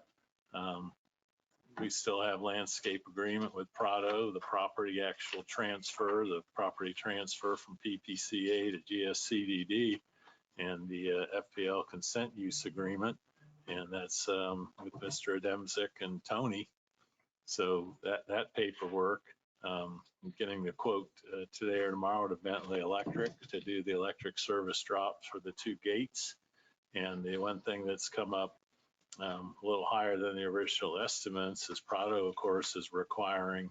We still have landscape agreement with Prado, the property actual transfer, the property transfer from PPCA to GSCDD, and the FPL consent use agreement. And that's with Mr. Adamczyk and Tony. So that paperwork, I'm getting the quote today or tomorrow to Bentley Electric to do the electric service drops for the 2 gates. And the one thing that's come up a little higher than the original estimates is Prado, of course, is requiring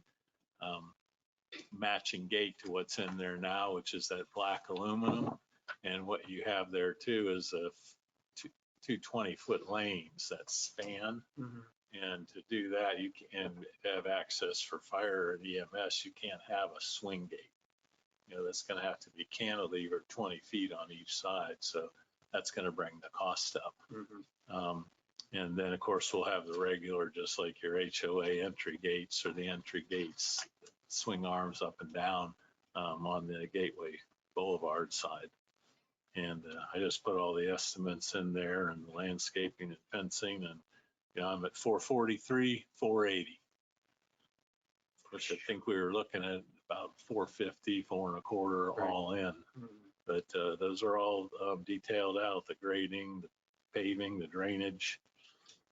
matching gate to what's in there now, which is that black aluminum. And what you have there too is two 20-foot lanes that span. And to do that, you can have access for fire and EMS. You can't have a swing gate. You know, that's going to have to be cantilever 20 feet on each side. So that's going to bring the cost up. And then, of course, we'll have the regular, just like your HOA entry gates or the entry gates, swing arms up and down on the Gateway Boulevard side. And I just put all the estimates in there and the landscaping and fencing, and you know, I'm at 443, 480, which I think we were looking at about 450, 4.25 all in. But those are all detailed out, the grading, the paving, the drainage,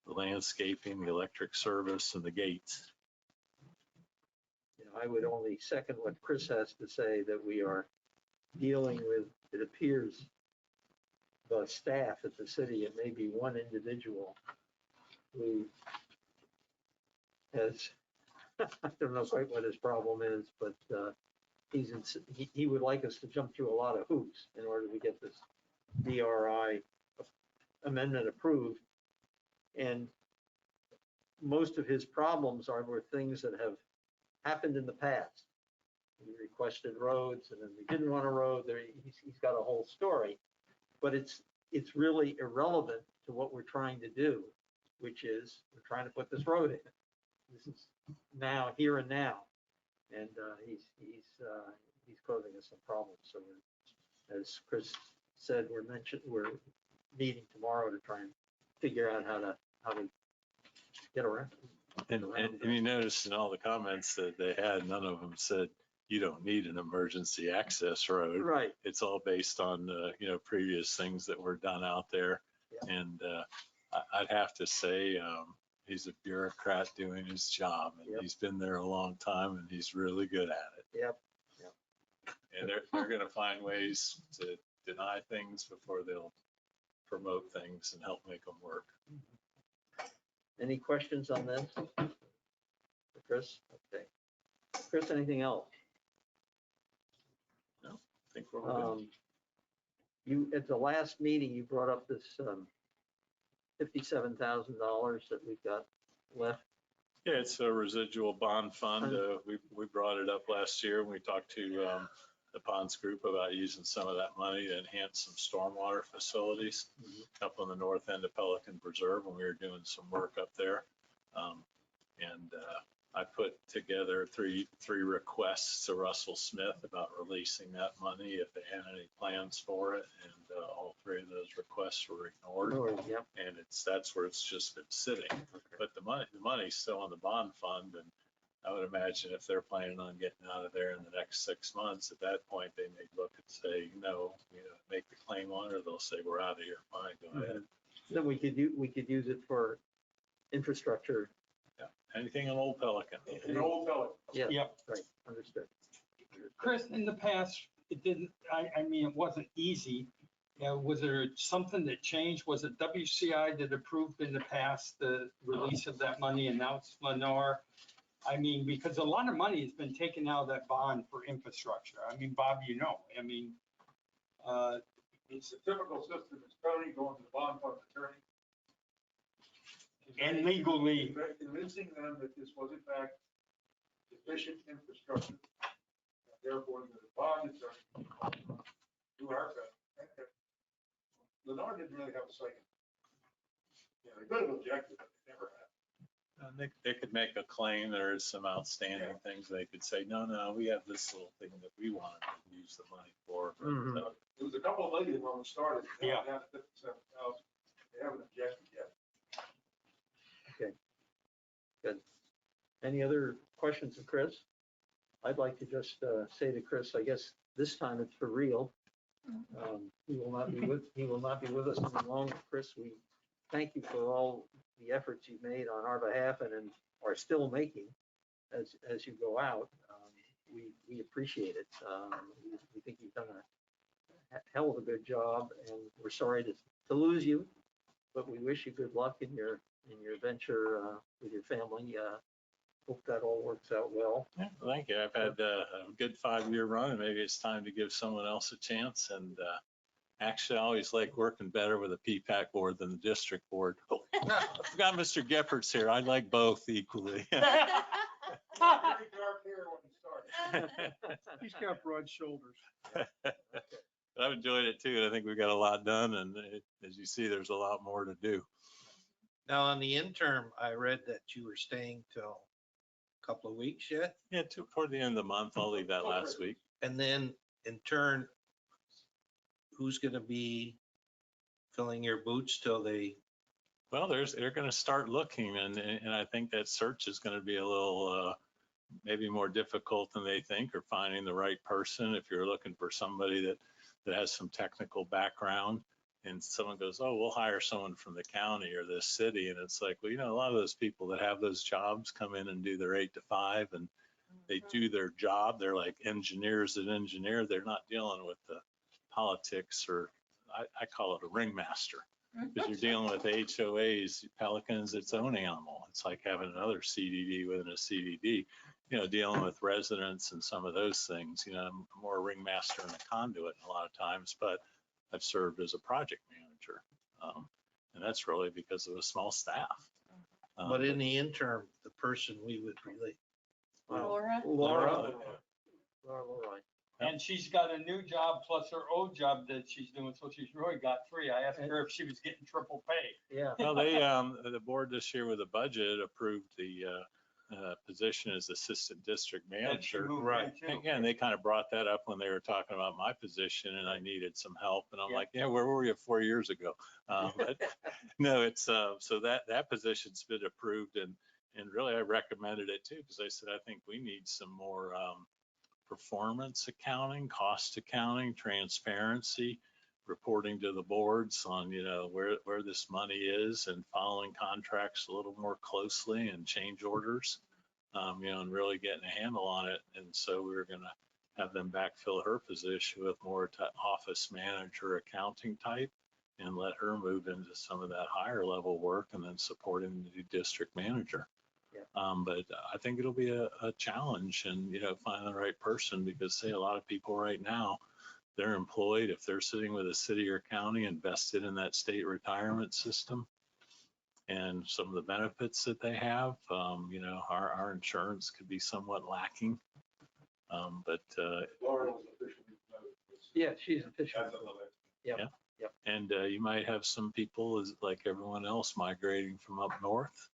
the landscaping, the electric service, and the gates. You know, I would only second what Chris has to say, that we are dealing with, it appears, the staff at the city. It may be one individual who has, I don't know quite what his problem is, but he would like us to jump through a lot of hoops in order to get this DRI amendment approved. And most of his problems were things that have happened in the past. We requested roads and then we didn't want a road. He's got a whole story, but it's really irrelevant to what we're trying to do, which is we're trying to put this road in. This is now, here and now. And he's causing us some problems. So as Chris said, we're meeting tomorrow to try and figure out how to get around. And you notice in all the comments that they had, none of them said you don't need an emergency access road. Right. It's all based on you know, previous things that were done out there. Yeah. And I'd have to say he's a bureaucrat doing his job, and he's been there a long time, and he's really good at it. Yep. And they're going to find ways to deny things before they'll promote things and help make them work. Any questions on this? Chris? Okay. Chris, anything else? No, I think we're all good. You, at the last meeting, you brought up this $57,000 that we've got left. Yeah, it's a residual bond fund. We brought it up last year when we talked to the Ponds Group about using some of that money to enhance some stormwater facilities up on the north end of Pelican Preserve when we were doing some work up there. And I put together three requests to Russell Smith about releasing that money if they had any plans for it. And all 3 of those requests were ignored. Yep. And that's where it's just been sitting. Okay. But the money's still in the bond fund, and I would imagine if they're planning on getting out of there in the next 6 months, at that point, they may look and say, no, you know, make the claim on it, or they'll say, we're out of here, fine, go ahead. Then we could use it for infrastructure. Yeah, anything in Old Pelican. In Old Pelican. Yeah, Yep. right, understood. Chris, in the past, it didn't, I mean, it wasn't easy. Was there something that changed? Was it WCI that approved in the past the release of that money, and now it's Lennar? I mean, because a lot of money has been taken out of that bond for infrastructure. I mean, Bob, you know, I mean. It's a typical system. It's Tony going to the bond fund attorney. And legally. Convincing them that this was in fact efficient infrastructure. Therefore, the bond attorney, do our best. Lennar didn't really have a say. Yeah, they could have objected, but they never have. They could make a claim there is some outstanding things. They could say, no, we have this little thing that we want to use the money for. But, it was a couple of million when we started. Yeah. Down to 57,000. They haven't objected yet. Okay. Good. Any other questions of Chris? I'd like to just say to Chris, I guess this time it's for real. He will not be with us any longer. Chris, we thank you for all the efforts you've made on our behalf and are still making as you go out. We appreciate it. We think you've done a hell of a good job, and we're sorry to lose you, but we wish you good luck in your venture with your family. Hope that all works out well. Yeah, thank you. I've had a good 5-year run, and maybe it's time to give someone else a chance. And actually, I always like working better with a PPAC board than the district board. I forgot Mr. Geppert's here. I like both equally. Very dark hair when he started. He's got broad shoulders. I've enjoyed it too. And I think we got a lot done. And as you see, there's a lot more to do. Now, on the interim, I read that you were staying till a couple of weeks yet. Yeah, toward the end of the month, I'll leave that last week. And then in turn, who's going to be filling your boots till they? Well, they're going to start looking, and I think that search is going to be a little maybe more difficult than they think, or finding the right person. If you're looking for somebody that has some technical background, and someone goes, oh, we'll hire someone from the county or this city, and it's like, well, you know, a lot of those people that have those jobs come in and do their 8 to 5, and they do their job. They're like engineers that engineer. They're not dealing with the politics, or I call it a ringmaster, because you're dealing with HOAs. Pelican's its own animal. It's like having another CDD within a CDD, you know, dealing with residents and some of those things. You know, I'm more a ringmaster and a conduit a lot of times, but I've served as a project manager. And that's really because of a small staff. But in the interim, the person we would relate. Laura? Laura. And she's got a new job plus her old job that she's doing, so she's really got 3. I asked her if she was getting triple pay. Yeah. Well, the board this year with the budget approved the position as assistant district manager. Right. Yeah, and they kind of brought that up when they were talking about my position, and I needed some help. And I'm like, yeah, where were you 4 years ago? But no, it's so that position's been approved, and really I recommended it too, because I said I think we need some more performance accounting, cost accounting, transparency, reporting to the boards on, you know, where this money is, and following contracts a little more closely, and change orders, you know, and really getting a handle on it. And so we were going to have them backfill her position with more office manager accounting type, and let her move into some of that higher level work, and then supporting the new district manager. But I think it'll be a challenge, and, you know, finding the right person, because say a lot of people right now, they're employed, if they're sitting with a city or county invested in that state retirement system and some of the benefits that they have, you know, our insurance could be somewhat lacking. But Yeah, she's officially. Yep. Yeah. Yep. And you might have some people, as like everyone else, migrating from up north,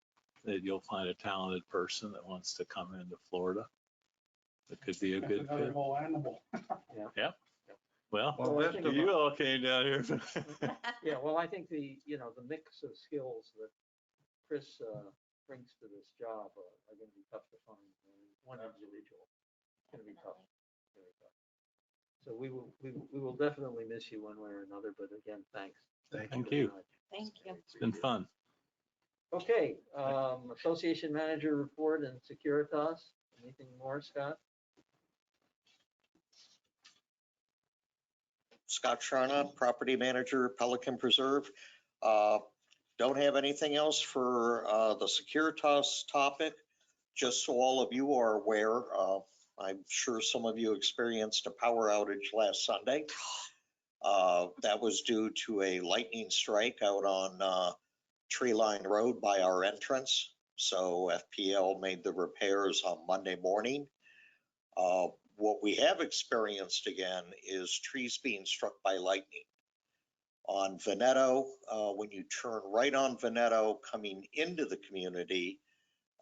that you'll find a talented person that wants to come into Florida. That could be a That's good another fit. whole animal. Yeah. Well, Well, I think you all came down here. Yeah, well, I think the mix of skills that Chris brings to this job are going to be tough to find in one individual. It's going to be tough. Very tough. So we will definitely miss you one way or another, but again, thanks. Thank you. Very much. Thank you. It's been fun. Okay, association manager report and Securitas. Anything more, Scott? Scott Sharna, property manager, Pelican Preserve. Don't have anything else for the Securitas topic. Just so all of you are aware, I'm sure some of you experienced a power outage last Sunday. That was due to a lightning strike out on Tree Line Road by our entrance. So FPL made the repairs on Monday morning. What we have experienced again is trees being struck by lightning. On Veneto, when you turn right on Veneto coming into the community,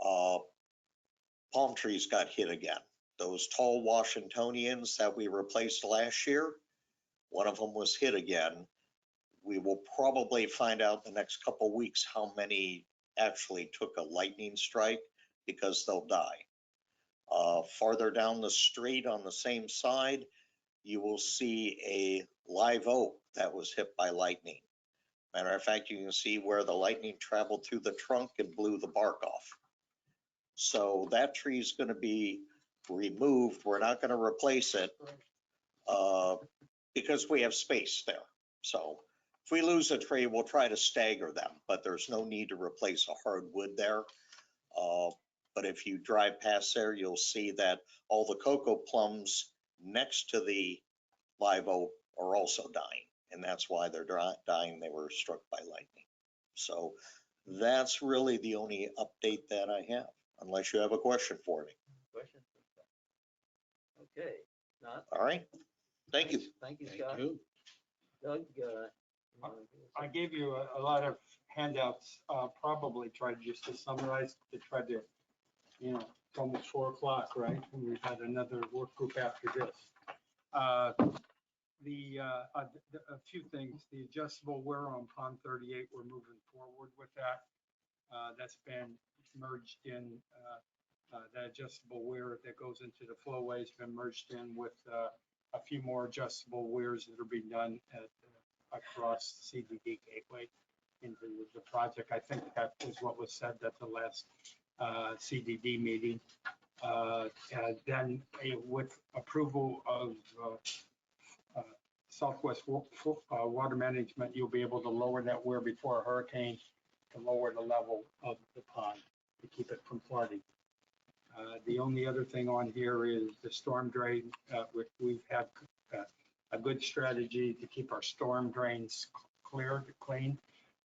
palm trees got hit again. Those tall Washingtonians that we replaced last year, one of them was hit again. We will probably find out the next couple of weeks how many actually took a lightning strike. because they'll die. Farther down the street on the same side, you will see a live oak that was hit by lightning. Matter of fact, you can see where the lightning traveled through the trunk and blew the bark off. So that tree is going to be removed. We're not going to replace it because we have space there. So if we lose a tree, we'll try to stagger them, but there's no need to replace a hardwood there. But if you drive past there, you'll see that all the cocoa plums next to the live oak are also dying. And that's why they're dying. They were struck by lightning. So that's really the only update that I have, unless you have a question for me. Question? Okay, not, All right. Thank you. thank you, Thank Scott. you. Doug, you wanna give us I gave you a lot of handouts, probably tried just to summarize, to try to, it's almost 4 o'clock, right? And we've had another work group after this. A few things, the adjustable wear on Pond 38, we're moving forward with that. That's been merged in, that adjustable weir that goes into the flowway has been merged in with a few more adjustable weirs that are being done across CDD Gateway into the project. I think that is what was said at the last CDD meeting. And then with approval of Southwest Water Management, you'll be able to lower that weir before a hurricane to lower the level of the pond to keep it from flooding. The only other thing on here is the storm drain. We've had a good strategy to keep our storm drains clean,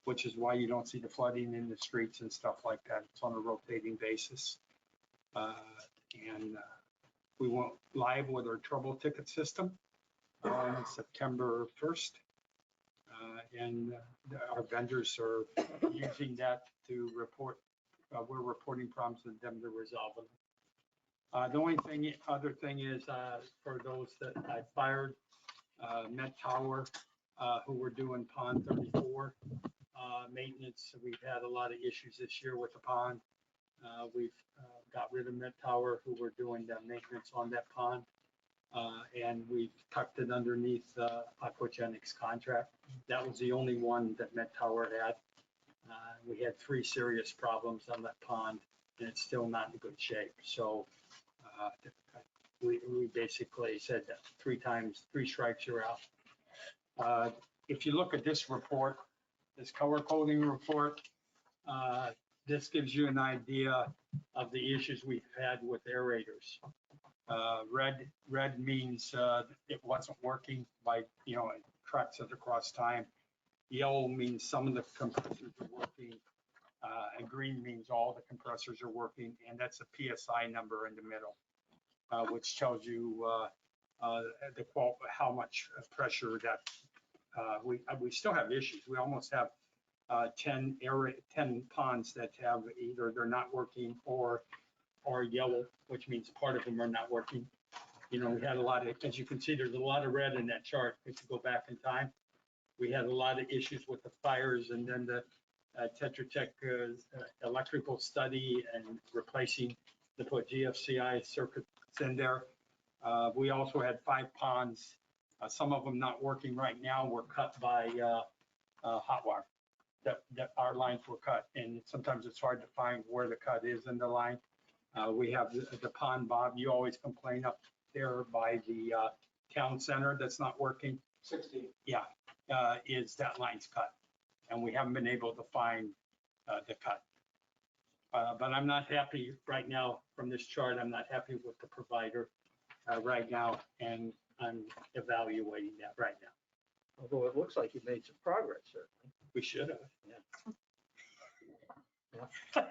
which is why you don't see the flooding in the streets and stuff like that. It's on a rotating basis. And we went live with our trouble ticket system on September 1st. And our vendors are using that to report. We're reporting problems and them to resolve them. The only other thing is for those that I fired, Met Tower, who were doing Pond 34 maintenance. We've had a lot of issues this year with the pond. We've got rid of Met Tower, who were doing the maintenance on that pond. And we've tucked it underneath Aquagenics contract. That was the only one that Met Tower had. We had 3 serious problems on that pond, and it's still not in good shape. So we basically said that 3 times, 3 strikes, you're out. If you look at this report, this color coding report, this gives you an idea of the issues we've had with aerators. Red means it wasn't working by, it tracks it across time. Yellow means some of the compressors are working, and green means all the compressors are working, and that's a PSI number in the middle, which tells you how much pressure that we still have issues. We almost have 10 ponds that have either they're not working or yellow, which means part of them are not working. We had a lot of, as you can see, there's a lot of red in that chart. If you go back in time, we had a lot of issues with the fires, and then the Tetra Tech electrical study and replacing to put GFCI circuits in there. We also had 5 ponds, some of them not working right now, were cut by hot wire. That our lines were cut, and sometimes it's hard to find where the cut is in the line. We have the pond, Bob, you always complain up there by the town center that's not working. 16. Yeah, is that line's cut, and we haven't been able to find the cut. But I'm not happy right now from this chart. I'm not happy with the provider right now, and I'm evaluating that right now. although it looks like you made some progress, certainly. We should have. Yeah.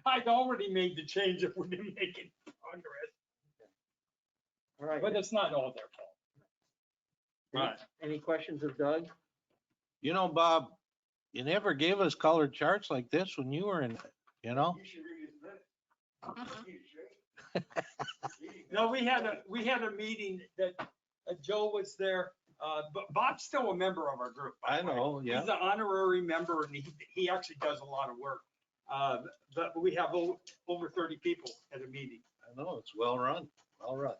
I'd already made the change if we didn't make any progress, All right. but it's not all their fault. Right. Any questions of Doug? Bob, you never gave us colored charts like this when you were in, You should read his minutes. No, we had a meeting that Joe was there, but Bob's still a member of our group. by I the way. know, yeah. He's an honorary member, and he actually does a lot of work. But we have over 30 people at a meeting. I know, it's well run, well run.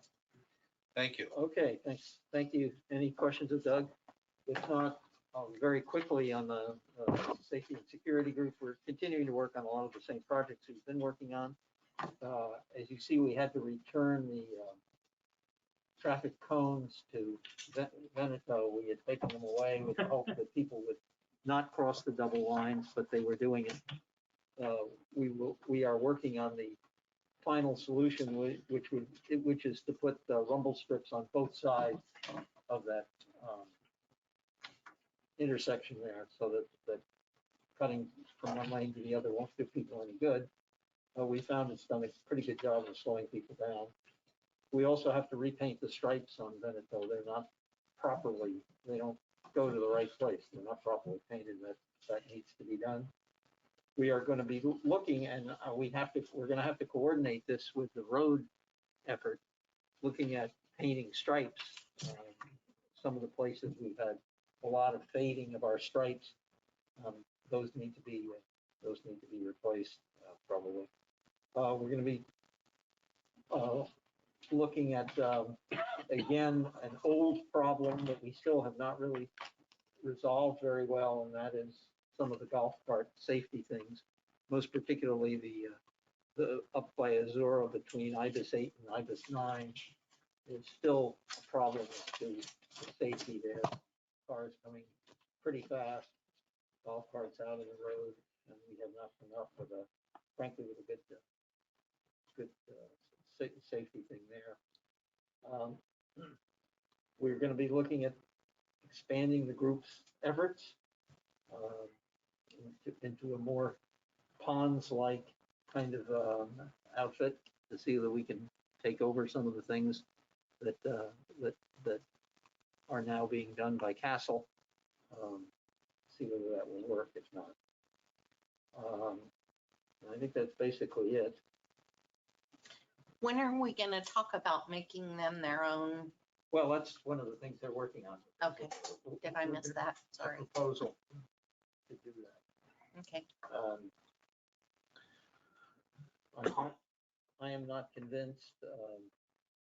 Thank you. Okay, thanks. Thank you. Any questions of Doug? If not, very quickly on the safety and security group, we're continuing to work on a lot of the same projects we've been working on. As you see, we had to return the traffic cones to Veneto. We had taken them away with the hope that people would not cross the double lines, but they were doing it. We are working on the final solution, which is to put rumble strips on both sides of that intersection there, so that cutting from one lane to the other won't do people any good. We found it's done a pretty good job of slowing people down. We also have to repaint the stripes on Veneto. They're not properly, they don't go to the right place. They're not properly painted. That needs to be done. We are going to be looking, and we're going to have to coordinate this with the road effort, looking at painting stripes. Some of the places we've had a lot of fading of our stripes. Those need to be replaced probably. We're going to be looking at again an old problem that we still have not really resolved very well, and that is some of the golf cart safety things, most particularly the up by Azura between Ibis 8 and Ibis 9. There's still a problem to the safety there. Cars coming pretty fast, golf carts out of the road, and we have not come up with frankly, with a good safety thing there. We're going to be looking at expanding the group's efforts into a more ponds-like kind of outfit to see that we can take over some of the things that are now being done by Castle. See whether that will work. If not, I think that's basically it. When are we going to talk about making them their own? Well, that's one of the things they're working on. Okay, did I miss that? Sorry. A proposal to do that. Okay. I am not convinced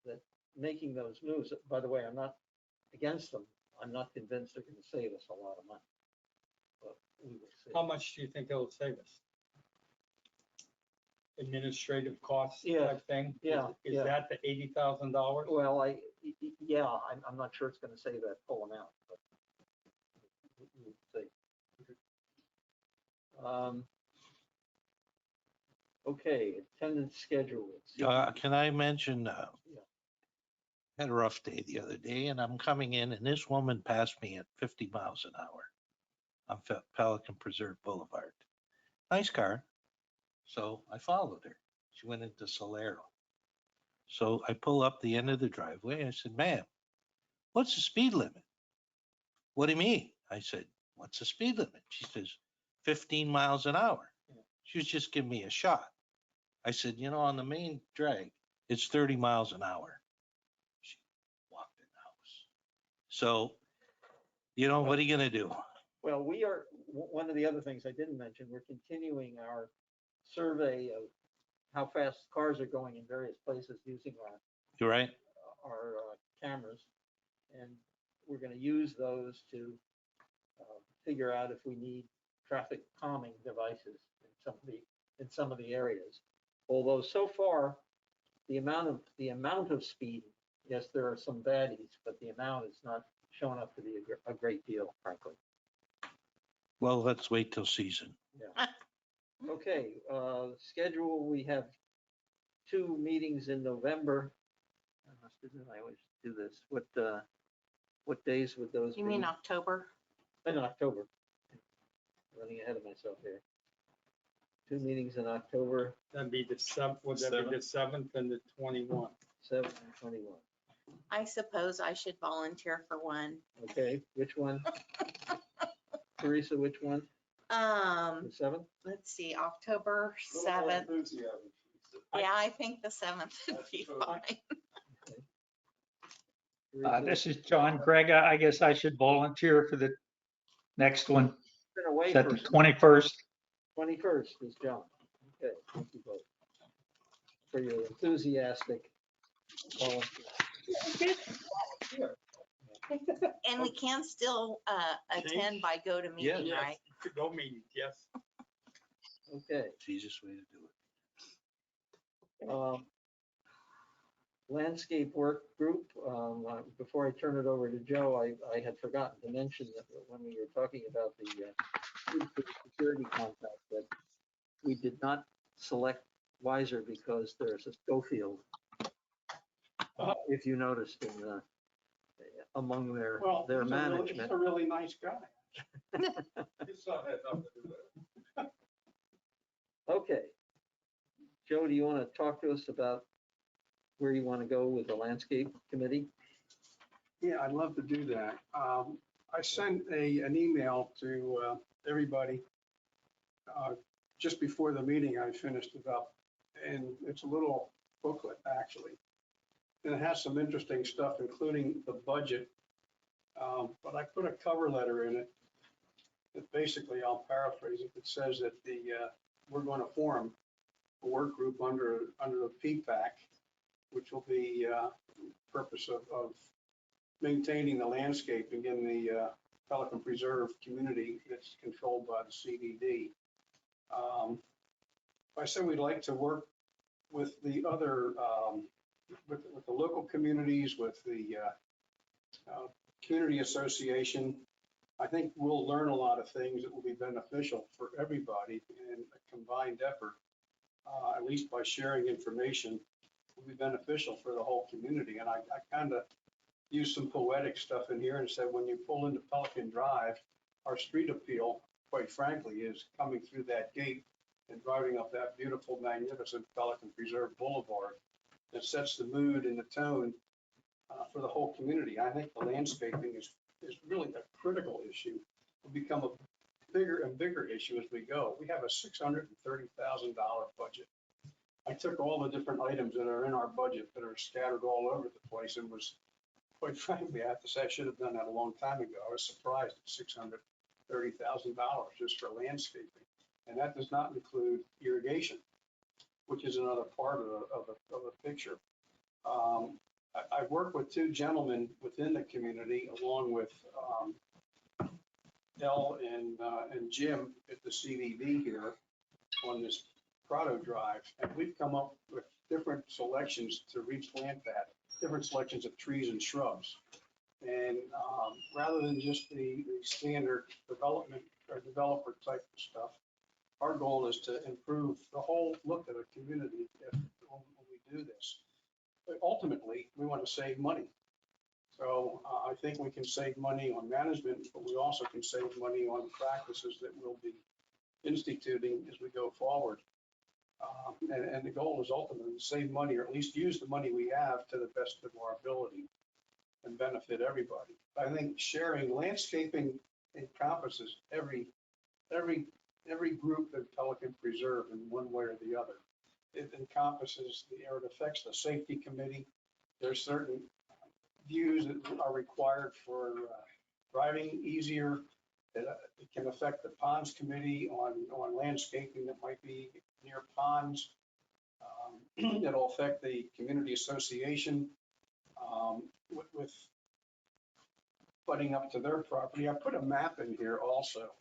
that making those moves, by the way, I'm not against them. I'm not convinced they're going to save us a lot of money. But we will see. How much do you think it'll save us? Administrative costs Yeah, type thing? yeah, Is yeah. that the $80,000? Well, yeah, I'm not sure it's going to save that full amount, but we'll see. Okay, attendance schedule. Can I mention, had a rough day the other day, and I'm coming in, and this woman passed me at 50 miles an hour on Pelican Preserve Boulevard. Nice car. So I followed her. She went into Solero. So I pull up the end of the driveway. I said, ma'am, what's the speed limit? What do you mean? I said, what's the speed limit? She says, 15 miles an hour. She was just giving me a shot. I said, on the main drag, it's 30 miles an hour. She walked in the house. So, what are you going to do? Well, we are, one of the other things I didn't mention, we're continuing our survey of how fast cars are going in various places using You're right. our cameras. And we're going to use those to figure out if we need traffic calming devices in some of the areas. Although so far, the amount of speed, yes, there are some baddies, but the amount is not shown up to be a great deal, frankly. Well, let's wait till season. Yeah. Okay, schedule, we have 2 meetings in November. I always do this. What days would those be? You mean October? In October. Running ahead of myself here. 2 meetings in October. That'd be the 7th, would that be the 7th and the 21? 7 and 21. I suppose I should volunteer for one. Okay, which one? Teresa, which one? The 7th? Let's see, October 7th. Yeah, I think the 7th would be fine. This is John Craig. I guess I should volunteer for the next one. Been away Is that for the 21st? 21st is John. Okay, thank you both for your enthusiastic volunteer. And we can still attend by GoToMeeting, Yes. right? To go meetings, yes. Okay. It's the easiest way to do it. Landscape work group, before I turn it over to Joe, I had forgotten to mention that when we were talking about the food security contract, that we did not select Wiser because there's a Schofield, if you noticed in the, among their Well, their he's a management. really nice guy. Okay. Joe, do you want to talk to us about where you want to go with the landscape committee? Yeah, I'd love to do that. I sent an email to everybody just before the meeting. I finished it up, and it's a little booklet, actually. And it has some interesting stuff, including the budget. But I put a cover letter in it that basically, I'll paraphrase it. It says that we're going to form a work group under the PPAC, which will be purpose of maintaining the landscaping in the Pelican Preserve community that's controlled by the CDD. I said we'd like to work with the other, with the local communities, with the community association. I think we'll learn a lot of things that will be beneficial for everybody in a combined effort, at least by sharing information, will be beneficial for the whole community. And I kind of used some poetic stuff in here and said, when you pull into Pelican Drive, our street appeal, quite frankly, is coming through that gate and driving up that beautiful, magnificent Pelican Preserve Boulevard that sets the mood and the tone for the whole community. I think the landscaping is really a critical issue. Will become a bigger and bigger issue as we go. We have a $630,000 budget. I took all the different items that are in our budget that are scattered all over the place and was, quite frankly, I have to say I should have done that a long time ago. I was surprised at $630,000 just for landscaping. And that does not include irrigation, which is another part of the picture. I work with two gentlemen within the community, along with Del and Jim at the CVB here on this Prado Drive, and we've come up with different selections to replant that, different selections of trees and shrubs. And rather than just the standard development or developer type of stuff, our goal is to improve the whole look of the community when we do this. But ultimately, we want to save money. So I think we can save money on management, but we also can save money on practices that we'll be instituting as we go forward. And the goal is ultimately to save money, or at least use the money we have to the best of our ability and benefit everybody. I think sharing landscaping encompasses every group in Pelican Preserve in one way or the other. It encompasses it affects the safety committee. There's certain views that are required for driving easier. It can affect the ponds committee on landscaping that might be near ponds. It'll affect the community association with butting up to their property. I put a map in here also,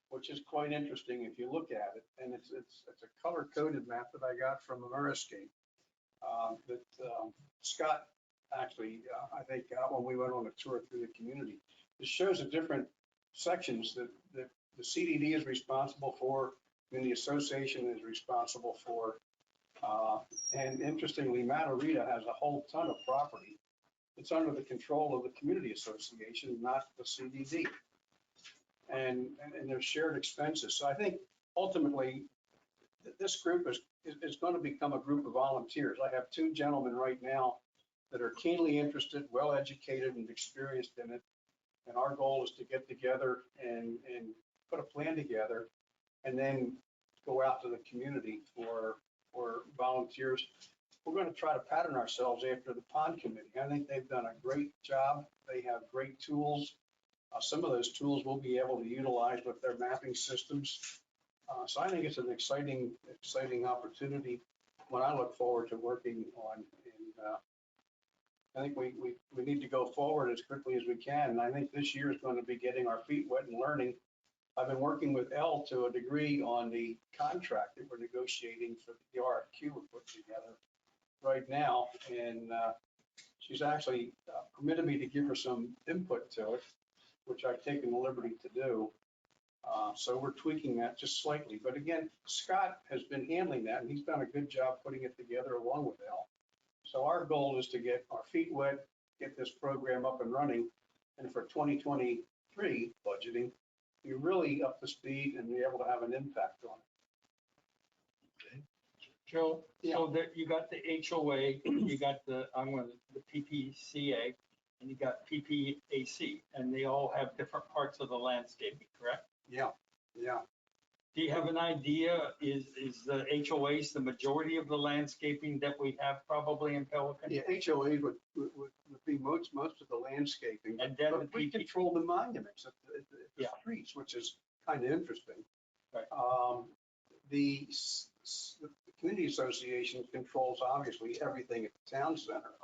which is quite interesting if you look at it. And it's a color-coded map that I got from Ameriscape that Scott actually, I think, got when we went on a tour through the community. It shows the different sections that the CDD is responsible for, and the association is responsible for. And interestingly, Matarita has a whole ton of property. It's under the control of the community association, not the CDD. And there's shared expenses. So I think ultimately this group is going to become a group of volunteers. I have two gentlemen right now that are keenly interested, well-educated and experienced in it. And our goal is to get together and put a plan together and then go out to the community for volunteers. We're going to try to pattern ourselves after the pond committee. I think they've done a great job. They have great tools. Some of those tools we'll be able to utilize with their mapping systems. So I think it's an exciting opportunity, when I look forward to working on. And I think we need to go forward as quickly as we can. And I think this year is going to be getting our feet wet and learning. I've been working with Elle to a degree on the contract that we're negotiating for the RFQ we put together right now. And she's actually permitted me to give her some input to it, which I've taken the liberty to do. So we're tweaking that just slightly. But again, Scott has been handling that, and he's done a good job putting it together along with Elle. So our goal is to get our feet wet, get this program up and running, and for 2023 budgeting, be really up to speed and be able to have an impact on it. Joe, Yeah. so that you got the HOA, you got the PPCA, and you got PPAC, and they all have different parts of the landscaping, correct? Yeah, yeah. Do you have an idea, is the HOAs the majority of the landscaping that we have probably in Pelican? Yeah, HOA would be most of the landscaping, And then but we control the monuments at the Yeah. streets, which is kind of interesting. Right. The community association controls obviously everything at the town center,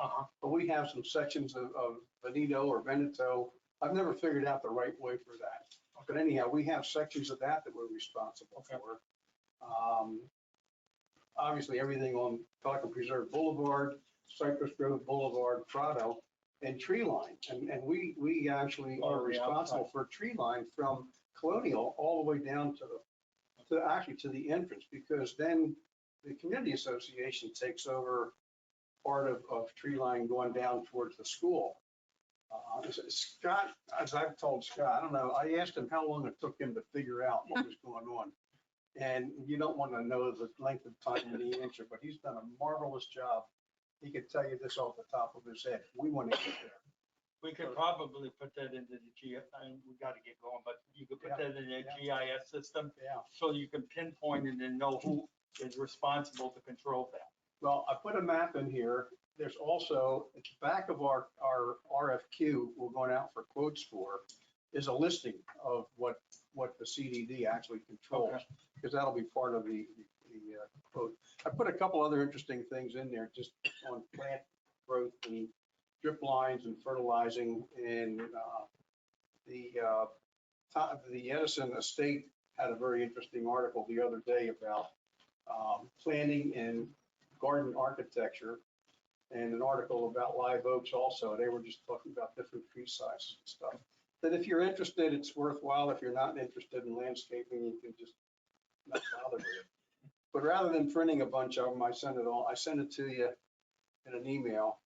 but we have some sections of Veneto or Veneto. I've never figured out the right way for that. But anyhow, we have sections of that we're responsible for. Obviously, everything on Pelican Preserve Boulevard, Cypress Grove Boulevard, Prado, and tree line. And we actually are responsible for tree line from Colonial all the way down to the entrance, because then the community association takes over part of tree line going down towards the school. Scott, as I've told Scott, I don't know, I asked him how long it took him to figure out what was going on. And you don't want to know the length of time in the answer, but he's done a marvelous job. He could tell you this off the top of his head. We want to get there. We could probably put that into the we got to get going, but you could put that in the GIS system. Yeah. So you can pinpoint it and know who is responsible to control that. Well, I put a map in here. There's also, at the back of our RFQ, we're going out for quotes for, is a listing of what the CDD actually controls, because that'll be part of the quote. I put a couple other interesting things in there just on plant growth and drip lines and fertilizing. And the Edison Estate had a very interesting article the other day about planting and garden architecture, and an article about live oaks also. They were just talking about different tree sizes and stuff. That if you're interested, it's worthwhile. If you're not interested in landscaping, you can just not bother with it. But rather than printing a bunch of them, I send it to you in an email.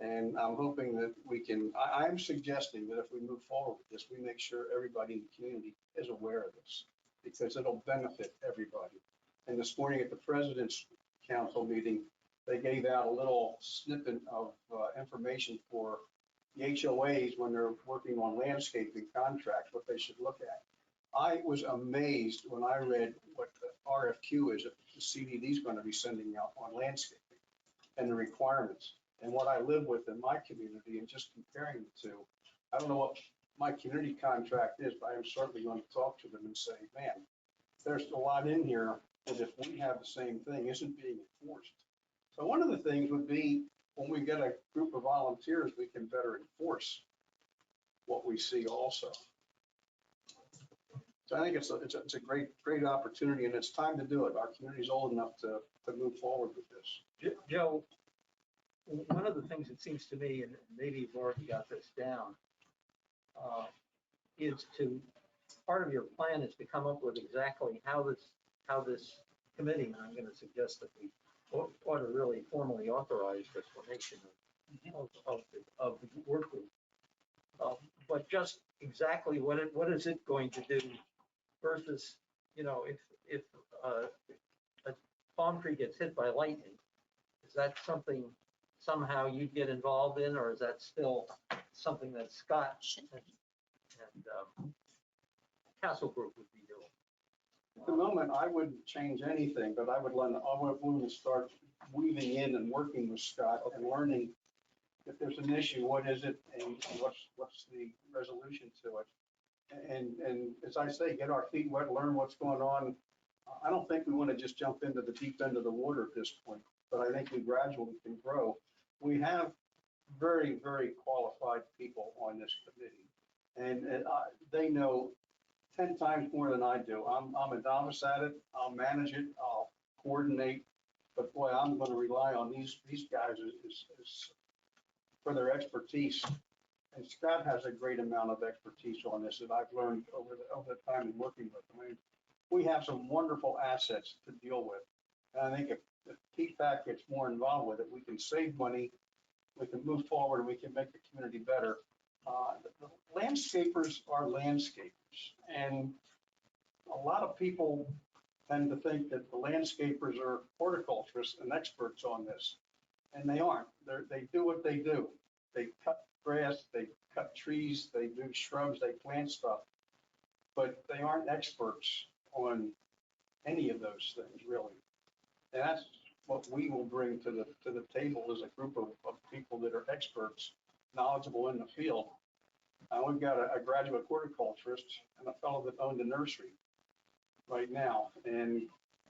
And I'm hoping that we can, I'm suggesting that if we move forward with this, we make sure everybody in the community is aware of this, because it'll benefit everybody. And this morning at the President's Council meeting, they gave out a little snippet of information for the HOAs when they're working on landscaping contracts, what they should look at. I was amazed when I read what the RFQ is that the CDD is going to be sending out on landscaping and the requirements and what I live with in my community, and just comparing the two. I don't know what my community contract is, but I'm certainly going to talk to them and say, man, there's a lot in here that if we have the same thing, isn't being enforced. So one of the things would be, when we get a group of volunteers, we can better enforce what we see also. So I think it's a great opportunity, and it's time to do it. Our community is old enough to move forward with this. Joe, one of the things that seems to me, and maybe you've already got this down, is part of your plan is to come up with exactly how this committee, and I'm going to suggest that we ought to really formally authorize this formation of the work group. But just exactly what is it going to do versus, if a palm tree gets hit by lightning, is that something somehow you'd get involved in, or is that still something that Scott and Castle Group would be doing? At the moment, I wouldn't change anything, but I would want to start weaving in and working with Scott and learning if there's an issue, what is it, and what's the resolution to it. And as I say, get our feet wet, learn what's going on I don't think we want to just jump into the deep end of the water at this point, but I think we gradually can grow. We have very, very qualified people on this committee. And they know 10 times more than I do. I'm a novice at it. I'll manage it. I'll coordinate. But boy, I'm going to rely on these guys for their expertise. And Scott has a great amount of expertise on this that I've learned over the time in working with them. I mean, we have some wonderful assets to deal with. And I think if PPAC gets more involved with it, we can save money, we can move forward, and we can make the community better. The landscapers are landscapers, and a lot of people tend to think that the landscapers are horticulturists and experts on this, and they aren't. They do what they do. They cut grass, they cut trees, they do shrubs, they plant stuff, but they aren't experts on any of those things, really. And that's what we will bring to the table as a group of people that are experts, knowledgeable in the field. We've got a graduate horticulturist and a fellow that owned a nursery right now, and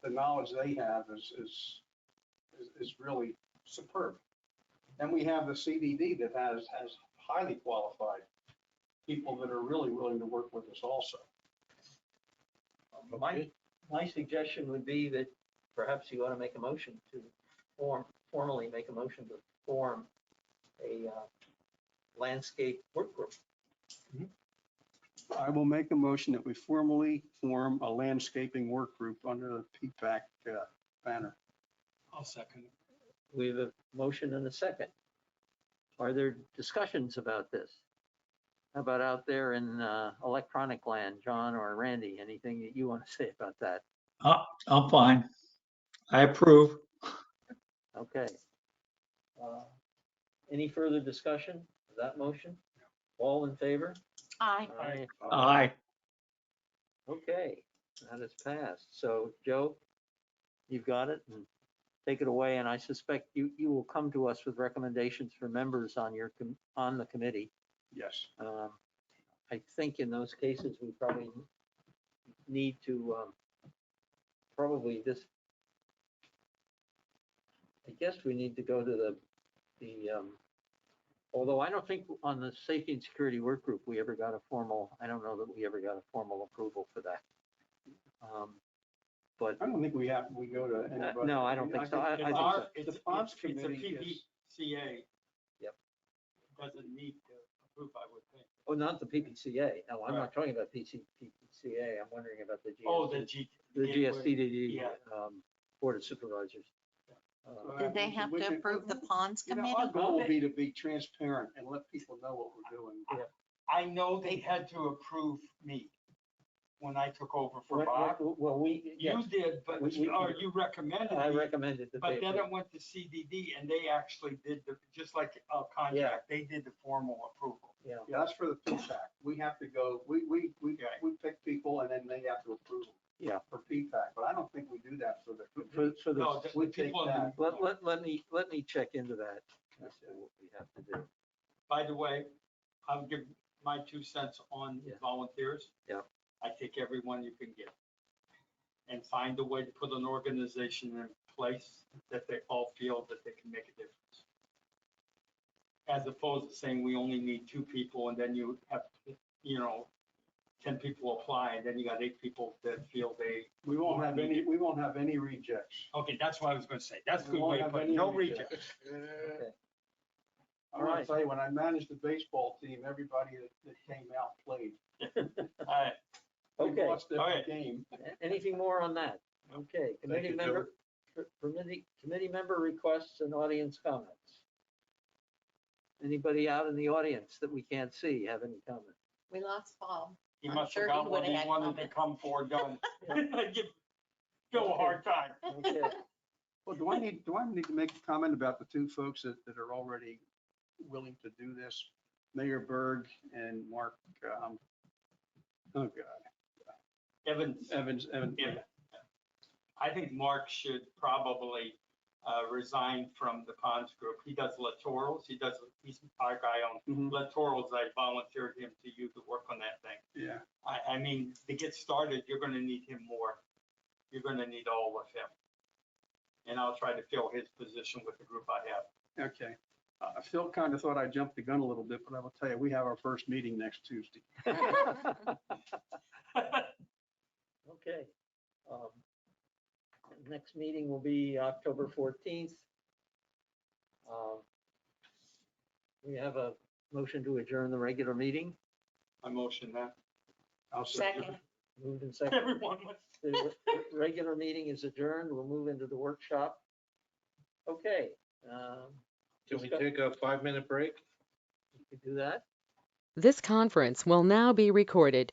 the knowledge they have is really superb. And we have the CDD that has highly qualified people that are really willing to work with us also. My suggestion would be that perhaps you ought to make a motion to formally make a motion to form a landscape work group. I will make a motion that we formally form a landscaping work group under the PPAC banner. I'll second it. We have a motion and a second. Are there discussions about this? How about out there in electronic land, John or Randy? Anything that you want to say about that? I'm fine. I approve. Okay. Any further discussion of that motion? All in favor? Aye. Aye. Okay, that is passed. So Joe, you've got it, and take it away. And I suspect you will come to us with recommendations for members on on the committee. Yes. I think in those cases, we probably need to I guess we need to go to although I don't think on the safety and security work group, I don't know that we ever got a formal approval for that. But I don't think we go to anybody. no, I don't think so. I think so. The ponds It's a committee is. PPCA. Yep. Doesn't need to approve, I would think. Oh, not the PPCA. No, I'm not talking about PPCA. I'm wondering about the GSD. Oh, The GSDD, Yeah. Board of Supervisors. Did they have to approve the ponds You know, committee? our goal will be to be transparent and let people know what we're doing. I know they had to approve me when I took over for Bob. Well, You did, but, or you recommended I me, recommended that but they. then it went to CDD and they actually did just like a contract, they did the formal approval. Yeah. Yeah, that's for the PPAC. We have to go, we pick people and then they have to approve them. Yeah. For PPAC, but I don't think we do that for the. For the, No, the we take people, that. let me check into that. That's what we have to do. by the way, I'll give my 2 cents on Yeah. volunteers. Yeah. I take everyone you can get. And find a way to put an organization in place that they all feel that they can make a difference. As opposed to saying we only need 2 people and then you have, 10 people apply and then you got 8 people that feel they. We won't have any rejects. Okay, that's what I was gonna say. That's a We good won't way to have put it. any No rejects. rejects. Okay. I want to tell you, when I managed the baseball team, everybody that came out played. All right. We Okay. lost every Alright. game. Anything more on that? Okay, committee you, member, committee member requests and audience comments. Anybody out in the audience that we can't see have any comments? We lost Bob. He I'm must sure have he got what would've he had wanted to comments. come for done. Give Phil a hard time. Okay. Well, do I need to make a comment about the 2 folks that are already willing to do this? Mayor Berg and Mark, oh God, Evans. Evans. Yeah. I think Mark should probably resign from the ponds group. He does littorals. He's our guy on Mhm. littorals. I volunteered him to you to work on that thing. Yeah. I mean, to get started, you're gonna need him more. you're gonna need all of him. And I'll try to fill his position with the group I have. Okay. Phil kind of thought I jumped the gun a little bit, but I will tell you, we have our first meeting next Tuesday. Okay. Um, Next meeting will be October 14th. We have a motion to adjourn the regular meeting. I motion that. I'll Second. Moved and second. Everyone. The regular meeting is adjourned. We'll move into the workshop. Okay. Can we take a 5-minute break? We could do that. This conference will now be recorded.